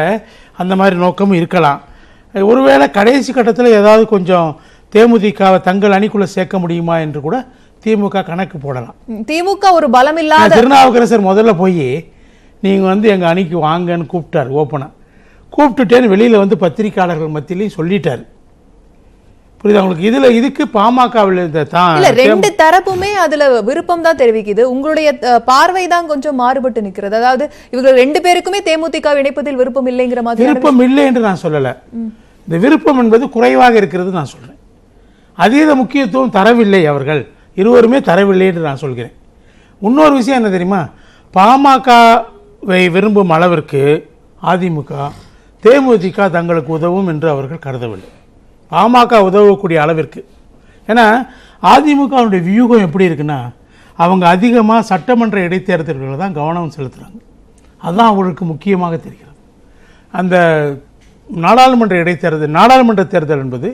அந்த மாதிரி நோக்கமும் இருக்கலாம். ஒருவேளை கடைசி கட்டத்தில் ஏதாவது கொஞ்சம் தேமுதிகவை தங்கள் அணிக்குள்ள சேர்க்க முடியுமா என்று கூட திமுக கணக்கு போடலாம். திமுக ஒரு பலம் இல்லாத திருநாவுக்கரசர் முதல்ல போய் நீங்க வந்து எங்க அணிக்கு வாங்கன்னு கூப்பிட்டார். ஓப்பனா கூப்பிட்டுட்டேன்னு வெளியில வந்து பத்திரிகையாளர்கள் மத்தியிலையும் சொல்லிட்டாரு. புரியுது உங்களுக்கு? இதுக்கு பாமகவில் ரெண்டு தரப்புமே அதுல விருப்பம் தான் தெரிவிக்குது. உங்களுடைய பார்வை தான் கொஞ்சம் மாறுபட்டு நிற்கிறது. அதாவது இவங்க 2 பேருக்குமே தேமுதிக இணைப்பதில் விருப்பம் இல்லைங்கிற மாதிரி. விருப்பம் இல்லை என்று நான் சொல்லல. இந்த விருப்பம் என்பது குறைவாக இருக்கிறது நான் சொல்றேன். அதீத முக்கியத்துவம் தரவில்லை, அவர்கள் இருவருமே தரவில்லை என்று நான் சொல்கிறேன். இன்னொரு விஷயம் என்ன தெரியுமா? பாமகவை விரும்பும் அளவிற்கு அதிமுக தேமுதிக தங்களுக்கு உதவும் என்று அவர்கள் கருதவில்லை. பாமக உதவக்கூடிய அளவிற்கு. ஏன்னா அதிமுகவுடைய வியூகம் எப்படி இருக்குன்னா, அவங்க அதிகமாக சட்டமன்ற இடைத்தேர்தல்களை தான் கவனம் செலுத்துகிறாங்க. அதுதான் அவங்களுக்கு முக்கியமாக தெரிகிறது. அந்த நாடாளுமன்ற தேர்தல் என்பது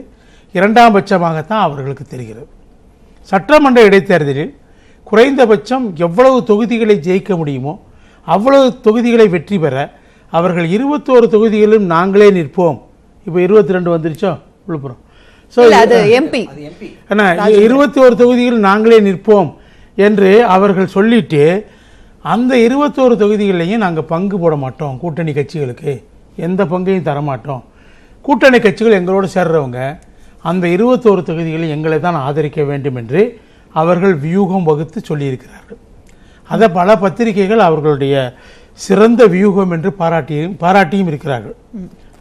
2ஆம் பட்சமாகத்தான் அவர்களுக்கு தெரிகிறது. சட்டமன்ற இடைத்தேர்தலில் குறைந்தபட்சம் எவ்வளவு தொகுதிகளை ஜெயிக்க முடியுமோ அவ்வளவு தொகுதிகளை வெற்றி பெற அவர்கள் 21 தொகுதிகளிலும் நாங்களே நிற்போம். இப்போ 22 வந்துருச்சோ விழுப்புரம். ஸோ அது எம்பி ஏன்னா 21 தொகுதிகள் நாங்களே நிற்போம் என்று அவர்கள் சொல்லிட்டு, அந்த 21 தொகுதிகளையும் நாங்கள் பங்கு போட மாட்டோம், கூட்டணி கட்சிகளுக்கு எந்த பங்கையும் தரமாட்டோம், கூட்டணி கட்சிகள் எங்களோடு சேர்றவங்க அந்த 21 தொகுதிகளில் எங்களை தான் ஆதரிக்க வேண்டும் என்று அவர்கள் வியூகம் வகுத்து சொல்லியிருக்கிறார்கள். அதை பல பத்திரிகைகள் அவர்களுடைய சிறந்த வியூகம் என்று பாராட்டியும் இருக்கிறார்கள்.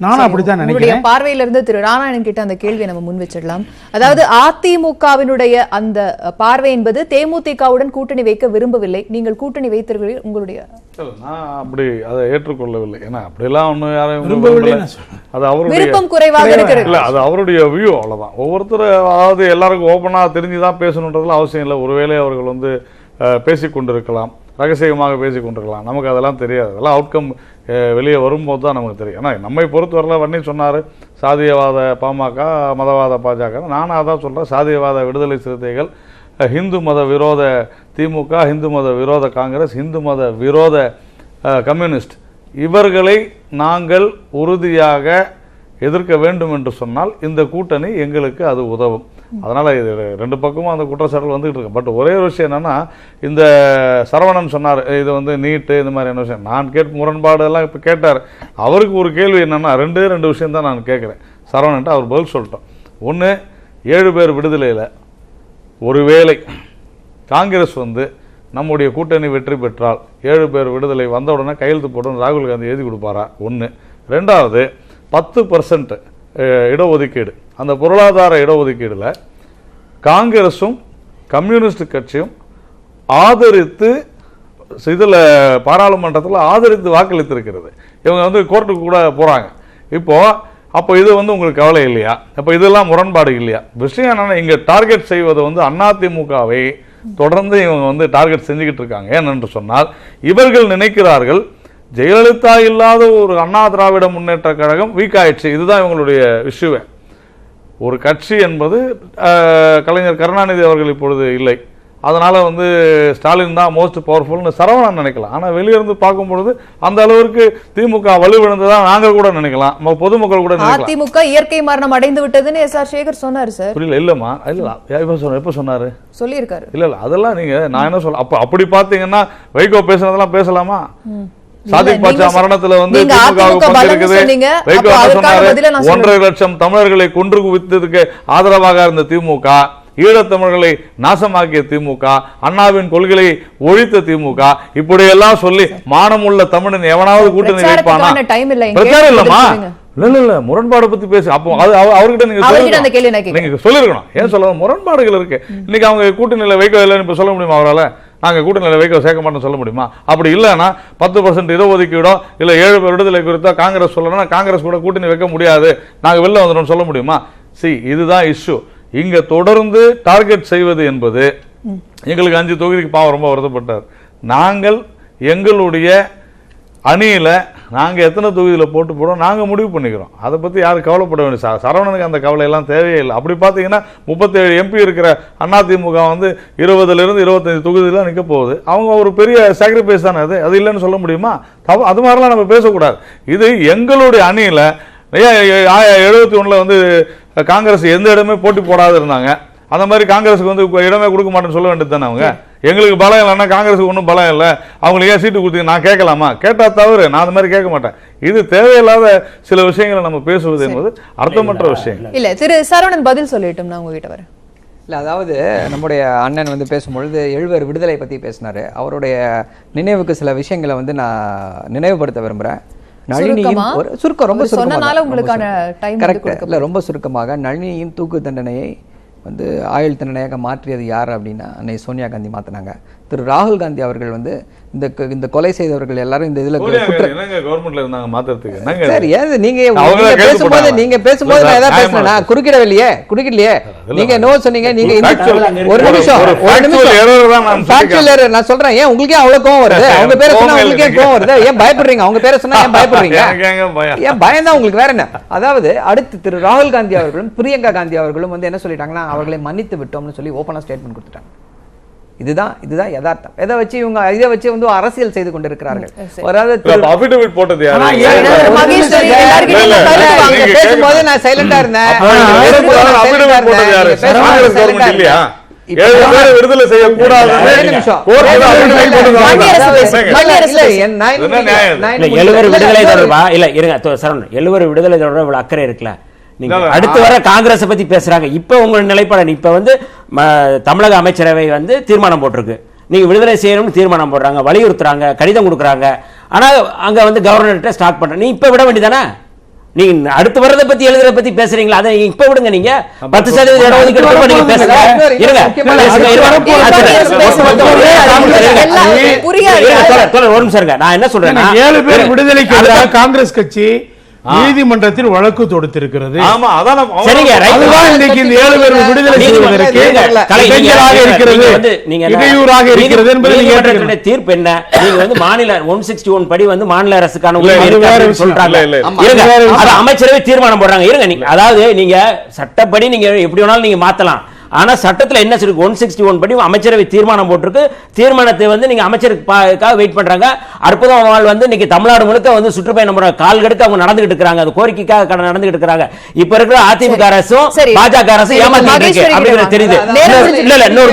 நானும் அப்படித்தான் நினைக்கிறேன். பார்வையிலிருந்து திரு நாராயணன் கிட்ட அந்த கேள்வியை நம்ம முன் வச்சிடலாம். அதாவது அதிமுகவினுடைய அந்த பார்வை என்பது தேமுதிகவுடன் கூட்டணி வைக்க விரும்பவில்லை, நீங்கள் கூட்டணி வைத்தீர்கள், உங்களுடைய நான் அப்படி அதை ஏற்றுக்கொள்ளவில்லை. ஏன்னா அப்படியெல்லாம் ஒன்றும் யாரையும் விரும்பவில்லை, அது அவருடைய விருப்பம் குறைவாக இருக்கிறது. இல்ல, அது அவருடைய வியூ, அவ்வளவுதான். ஒவ்வொருத்தர் அதாவது எல்லாருக்கும் ஓப்பனா தெரிஞ்சுதான் பேசணுன்றதுல அவசியம் இல்லை. ஒருவேளை அவர்கள் வந்து பேசிக் கொண்டிருக்கலாம், ரகசியமாக பேசிக் கொண்டிருக்கலாம், நமக்கு அதெல்லாம் தெரியாது. அதெல்லாம் அவுட்கம் வெளியே வரும்போது தான் நமக்கு தெரியும். ஏன்னா நம்மை பொறுத்தவரையில வன்னி சொன்னார் சாதியவாத பாமக, மதவாத பாஜக. நானும் அதான் சொல்கிறேன், சாதியவாத விடுதலை சிறுத்தைகள், ஹிந்து மத விரோத திமுக, ஹிந்து மத விரோத காங்கிரஸ், ஹிந்து மத விரோத கம்யூனிஸ்ட், இவர்களை நாங்கள் உறுதியாக எதிர்க்க வேண்டும் என்று சொன்னால் இந்த கூட்டணி எங்களுக்கு அது உதவும். அதனால் இது ரெண்டு பக்கமும் அந்த குற்றச்சாட்டுகள் வந்துகிட்டு இருக்கு. பட் ஒரே ஒரு விஷயம் என்னன்னா, இந்த சரவணன் சொன்னார் இது வந்து நீட்டு இந்த மாதிரி என்ன விஷயம், நான் முரண்பாடு எல்லாம் இப்போ கேட்டார். அவருக்கு ஒரு கேள்வி என்னன்னா, ரெண்டு விஷயம் தான் நான் கேட்குறேன் சரவணன்ட்டு. அவர் பதில் சொல்லிட்டோம். ஒன்று, 7 பேர் விடுதலையில் ஒருவேளை காங்கிரஸ் வந்து நம்முடைய கூட்டணி வெற்றி பெற்றால் 7 பேர் விடுதலை வந்த உடனே கையெழுத்து போட்டு ராகுல் காந்தி எழுதி கொடுப்பாரா? ஒன்று. ரெண்டாவது, 10% இடஒதுக்கீடு, அந்த பொருளாதார இடஒதுக்கீடுல காங்கிரஸும் கம்யூனிஸ்ட் கட்சியும் ஆதரித்து இதில் பாராளுமன்றத்தில் ஆதரித்து வாக்களித்திருக்கிறது. இவங்க வந்து கோர்ட்டுக்கு கூட போகிறாங்க. அப்போ இது வந்து உங்களுக்கு கவலை இல்லையா? அப்போ இதெல்லாம் முரண்பாடு இல்லையா? விஷயம் என்னன்னா, இங்கே டார்கெட் செய்வது வந்து அதிமுகவை தொடர்ந்து இவங்க வந்து டார்கெட் செஞ்சுக்கிட்டு இருக்காங்க. ஏனென்று சொன்னால், இவர்கள் நினைக்கிறார்கள் ஜெயலலிதா இல்லாத ஒரு அண்ணா திராவிட முன்னேற்ற கழகம் வீக் ஆயிடுச்சு. இதுதான் இவங்களுடைய இஷ்யூவே. ஒரு கட்சி என்பது கலைஞர் கருணாநிதி அவர்கள் இப்பொழுது இல்லை, அதனால வந்து ஸ்டாலின் தான் மோஸ்ட் பவர்ஃபுல்னு சரவணன் நினைக்கலாம். ஆனால் வெளியிருந்து பார்க்கும்பொழுது அந்த அளவிற்கு திமுக வலுவிழந்ததான் நாங்கள் கூட நினைக்கலாம், பொதுமக்கள் கூட நினைக்கலாம். அதிமுக இயற்கை மரணம் அடைந்து விட்டதுன்னு எஸ்.ஆர். சேகர் சொன்னார் சார். புரியல. இல்லம்மா, இல்ல எப்ப சொன்னாரு? சொல்லியிருக்காரு. இல்ல அதெல்லாம் நீங்க நான் என்ன சொல்ல, அப்படி பாத்தீங்கன்னா வைகோ பேசுனதெல்லாம் பேசலாமா? சாதிக் பாட்சா மரணத்துல வந்து வைகோ சொன்னாரு 1.5 லட்சம் தமிழர்களை கொன்று குவித்ததுக்கு ஆதரவாக இருந்த திமுக, ஈழத்தமிழர்களை நாசமாக்கிய திமுக, அண்ணாவின் கொள்கையை ஒழித்த திமுக, இப்படி எல்லாம் சொல்லி மானமுள்ள தமிழன் எவனாவது கூட்டணி வைப்பானா? பிரச்சாரம் இல்லமா? இல்ல முரண்பாடு பத்தி பேசு. அப்போ அவர்கிட்ட நீங்க சொல்லிருக்கணும். ஏன் சொல்ல முரண்பாடுகள் இருக்கு. இன்னைக்கு அவங்க கூட்டணியில வைகோ இல்லைன்னு இப்ப சொல்ல முடியுமா? அவரால் நாங்க கூட்டணியில வைகோ சேர்க்க மாட்டோம் சொல்ல முடியுமா? அப்படி இல்லைன்னா 10% இடஒதுக்கீடோ இல்ல 7 பேர் விடுதலை குறித்தா காங்கிரஸ் சொல்லணும்னா காங்கிரஸ் கூட கூட்டணி வைக்க முடியாது, நாங்க வெளில வந்துடும் சொல்ல முடியுமா? இதுதான் இஷ்யூ. இங்க தொடர்ந்து டார்கெட் செய்வது என்பது, எங்களுக்கு 5 தொகுதிக்கு பாவம் ரொம்ப வருத்தப்பட்டார். நாங்கள் எங்களுடைய அணியில நாங்க எத்தனை தொகுதியில போட்டு போடுவோம் நாங்க முடிவு பண்ணிக்கிறோம். அதை பத்தி யாரும் கவலைப்பட வேண்டிய சரவணனுக்கு அந்த கவலை எல்லாம் தேவையே இல்லை. அப்படி பாத்தீங்கன்னா 37 எம்பி இருக்கிற அதிமுக வந்து 20ல இருந்து 25 தொகுதியில நிக்க போகுது. அவங்க ஒரு பெரிய சாக்ரிஃபைஸ் தானே அது இல்லைன்னு சொல்ல முடியுமா? அது மாதிரிலாம் நம்ம பேசக்கூடாது. இது எங்களுடைய அணியில 71ல வந்து காங்கிரஸ் எந்த இடமே போட்டி போடாது இருந்தாங்க. அந்த மாதிரி காங்கிரஸுக்கு வந்து இடமே கொடுக்க மாட்டேன்னு சொல்ல வேண்டியது தானே அவங்க. எங்களுக்கு பலம் இல்லைன்னா காங்கிரஸுக்கு ஒன்றும் பலம் இல்லை, அவங்களுக்கு ஏன் சீட்டு கொடுத்தீங்க நான் கேட்கலாமா? கேட்டா தவறு, நான் அந்த மாதிரி கேட்க மாட்டேன். இது தேவையில்லாத சில விஷயங்களை நம்ம பேசுவது என்பது அர்த்தமற்ற விஷயம் இல்ல. திரு சரவணன் பதில் சொல்லிட்டோம், நான் உங்ககிட்ட வரேன். இல்லை, அதாவது நம்முடைய அண்ணன் வந்து பேசும்பொழுது 7 பேர் விடுதலை பற்றி பேசினார். அவருடைய நினைவுக்கு சில விஷயங்களை வந்து நான் நினைவுபடுத்த விரும்புகிறேன். நளினியின் சுருக்கம் ரொம்ப ரொம்ப சுருக்கமாக, நளினியின் தூக்கு தண்டனையை வந்து ஆயுள் தண்டனையாக மாற்றியது யார் அப்படின்னா அன்னை சோனியா காந்தி மாற்றினாங்க. திரு ராகுல் காந்தி அவர்கள் வந்து இந்த கொலை செய்தவர்கள் எல்லாரும் இந்த இதுல கவர்மெண்ட்ல இருந்தாங்க மாத்திரத்துக்கு. சரி, நீங்க பேசும்போது நான் ஏதாவது பேசுறேன், நான் குறுக்கிடலையே. நீங்க நோ சொன்னீங்க. நீங்க ஒரு நிமிஷம் நான் சொல்றேன். ஏன் உங்களுக்கே அவ்வளவு கோவம் வருது? அவங்க பேரை சொன்னா உங்களுக்கே கோவம் வருது? ஏன் பயப்படுறீங்க? அவங்க பேரை சொன்னா ஏன் பயப்படுறீங்க? ஏன் பயம் தான் உங்களுக்கு? வேற என்ன? அதாவது அடுத்து திரு ராகுல் காந்தி அவர்களும் பிரியங்கா காந்தி அவர்களும் வந்து என்ன சொல்லிட்டாங்கன்னா, அவர்களை மன்னித்து விட்டோம்னு சொல்லி ஓப்பனா ஸ்டேட்மெண்ட் கொடுத்துட்டாங்க. இதுதான் யதார்த்தம். இதை வச்சு வந்து அரசியல் செய்து கொண்டிருக்கிறார்கள். பேசும்போது நான் சைலண்டா இருந்தேன். விடுதலை செய்யக்கூடாது. 7 விடுதலை தொடர்பா இல்ல இருங்க சரவணன், 7 விடுதலை தொடர்பா இவ்வளவு அக்கறை இருக்குல்ல, நீங்க அடுத்து வர காங்கிரஸ் பத்தி பேசுறாங்க. இப்ப உங்க நிலைப்பாடு இப்ப வந்து தமிழக அமைச்சரவை வந்து தீர்மானம் போட்டிருக்கு, நீங்க விடுதலை செய்யணும்னு தீர்மானம் போடுறாங்க, வலியுறுத்துறாங்க, கடிதம் கொடுக்குறாங்க. ஆனா அங்க வந்து கவர்னர்கிட்ட ஸ்டார்ட் பண்ற, நீ இப்ப விட வேண்டியதானே? நீங்க அடுத்து வரதை பத்தி எழுதுறத பத்தி பேசுறீங்களா? அதை இப்ப விடுங்க. நீங்க 10% இடஒதுக்கீடு நீங்க பேசுங்க. இருங்க ஒரு நிமிஷம் இருங்க. நான் என்ன சொல்றேன், 7 பேர் விடுதலைக்கு எதிராக காங்கிரஸ் கட்சி நீதிமன்றத்தில் வழக்கு தொடுத்திருக்கிறது. சரிங்க, இன்னைக்கு இந்த 7 பேர் விடுதலை செய்வதற்கு இடையூறாக இருக்கிறது என்பது தீர்ப்பு என்ன? நீங்க வந்து மாநில 161 படி வந்து மாநில அரசுக்கான சொல்றாங்க, அமைச்சரவை தீர்மானம் போடுறாங்க. இருங்க, நீங்க அதாவது நீங்க சட்டப்படி நீங்க எப்படி வேணாலும் நீங்க மாத்தலாம். ஆனா சட்டத்துல என்ன சொல்லுங்க, 161 படி அமைச்சரவை தீர்மானம் போட்டிருக்கு. தீர்மானத்தை வந்து நீங்க அமைச்சருக்காக வெயிட் பண்றாங்க. அற்புதம் அவர்கள் வந்து இன்னைக்கு தமிழ்நாடு முழுக்க வந்து சுற்றுப்பயணம் போறாங்க, கால் கடுக்க அவங்க நடந்துகிட்டு இருக்காங்க, அது கோரிக்கைக்காக நடந்துகிட்டு இருக்காங்க. இப்ப இருக்கிற அதிமுக அரசும் பாஜக அரசும் ஏமாத்திட்டு இருக்கு அப்படிங்கிறது தெரியுது. இல்ல இன்னொரு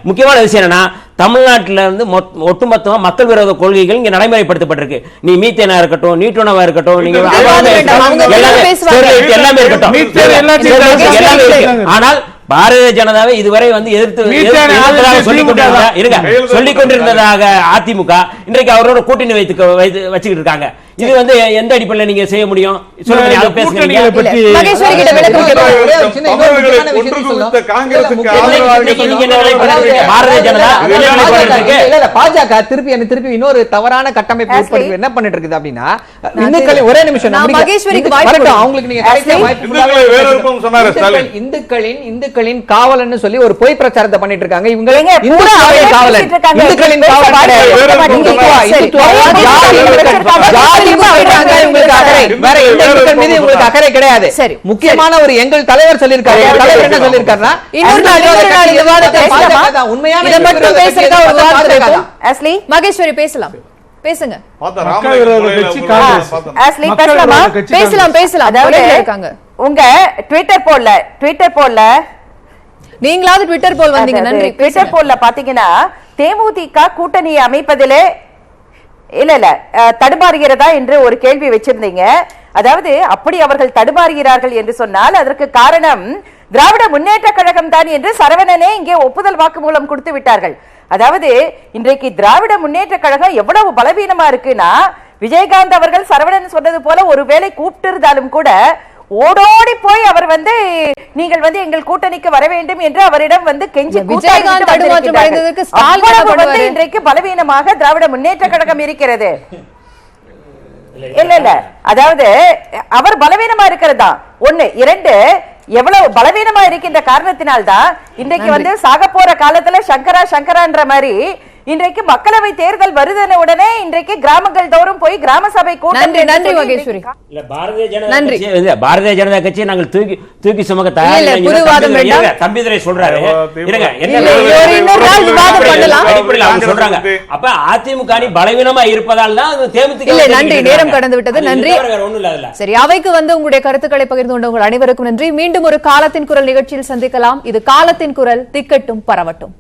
முக்கியமான விஷயம் என்னன்னா, தமிழ்நாட்டில் வந்து ஒட்டுமொத்தமா மக்கள் விரோத கொள்கைகள் இங்க நடைமுறைப்படுத்தப்பட்டிருக்கு. நீ மீத்தேனா இருக்கட்டும், நீட்டுணவா இருக்கட்டும், நீங்க எல்லாமே இருக்கட்டும். ஆனால் பாரதிய ஜனதாவை இதுவரை வந்து எதிர்த்து சொல்லிக் கொண்டிருந்ததாக அதிமுக இன்றைக்கு அவரோட கூட்டணி வச்சுக்கிட்டு இருக்காங்க. இது வந்து எந்த அடிப்படையில் நீங்க செய்ய முடியும்? பாஜக திருப்பி இன்னொரு தவறான கட்டமைப்பு என்ன பண்ணிட்டு இருக்குது அப்படின்னா, ஒரே நிமிஷம் இந்துக்களின் காவலன்னு சொல்லி ஒரு பொய் பிரச்சாரத்தை பண்ணிட்டு இருக்காங்க. இவங்க இந்துக்களின் அக்கறை கிடையாது. முக்கியமான ஒரு எங்கள் தலைவர் சொல்லியிருக்காரு. தலைவர் என்ன சொல்லியிருக்காருன்னா, மகேஸ்வரி பேசலாம், பேசுங்க. உங்க ட்விட்டர் போல்ல நீங்களாவது ட்விட்டர் போல் வந்தீங்க, நன்றி. ட்விட்டர் போல்ல பாத்தீங்கன்னா தேமுதிக கூட்டணியை அமைப்பதிலே இல்ல தடுமாறுகிறதா என்று ஒரு கேள்வி வச்சிருந்தீங்க. அதாவது அப்படி அவர்கள் தடுமாறுகிறார்கள் என்று சொன்னால் அதற்கு காரணம் திராவிட முன்னேற்ற கழகம் தான் என்று சரவணனே இங்கே ஒப்புதல் வாக்குமூலம் கொடுத்து விட்டார்கள். அதாவது இன்றைக்கு திராவிட முன்னேற்ற கழகம் எவ்வளவு பலவீனமா இருக்குன்னா, விஜயகாந்த் அவர்கள் சரவணன் சொன்னது போல ஒருவேளை கூப்பிட்டு இருந்தாலும் கூட ஓடோடி போய் அவர் வந்து நீங்கள் வந்து எங்கள் கூட்டணிக்கு வர வேண்டும் என்று அவரிடம் வந்து கெஞ்சி இன்றைக்கு பலவீனமாக திராவிட முன்னேற்ற கழகம் இருக்கிறது. இல்ல அதாவது அவர் பலவீனமா இருக்கிறதா ஒண்ணு. 2 எவ்வளவு பலவீனமா இருக்கின்ற காரணத்தினால்தான் இன்றைக்கு வந்து சாக போற காலத்துல சங்கரான்ற மாதிரி இன்றைக்கு மக்களவை தேர்தல் வருதன உடனே இன்றைக்கு கிராமங்கள் தோறும் போய் கிராம சபை கூட்டம். நன்றி மகேஸ்வரி. பாரதிய ஜனதா கட்சியை நாங்கள் தூக்கி சுமக்க தயார். தம்பிதுரை சொல்றாரு, சொல்றாங்க அப்ப அதிமுக பலவீனமா இருப்பதால் தான் தேமுதிக. நன்றி, நேரம் கடந்து விட்டது. நன்றி. சரி, அவைக்கு வந்து உங்களுடைய கருத்துக்களை பகிர்ந்து கொண்ட உங்கள் அனைவருக்கும் நன்றி. மீண்டும் ஒரு காலத்தின் குரல் நிகழ்ச்சியில் சந்திக்கலாம். இது காலத்தின் குரல், திக்கட்டும் பரவட்டும்.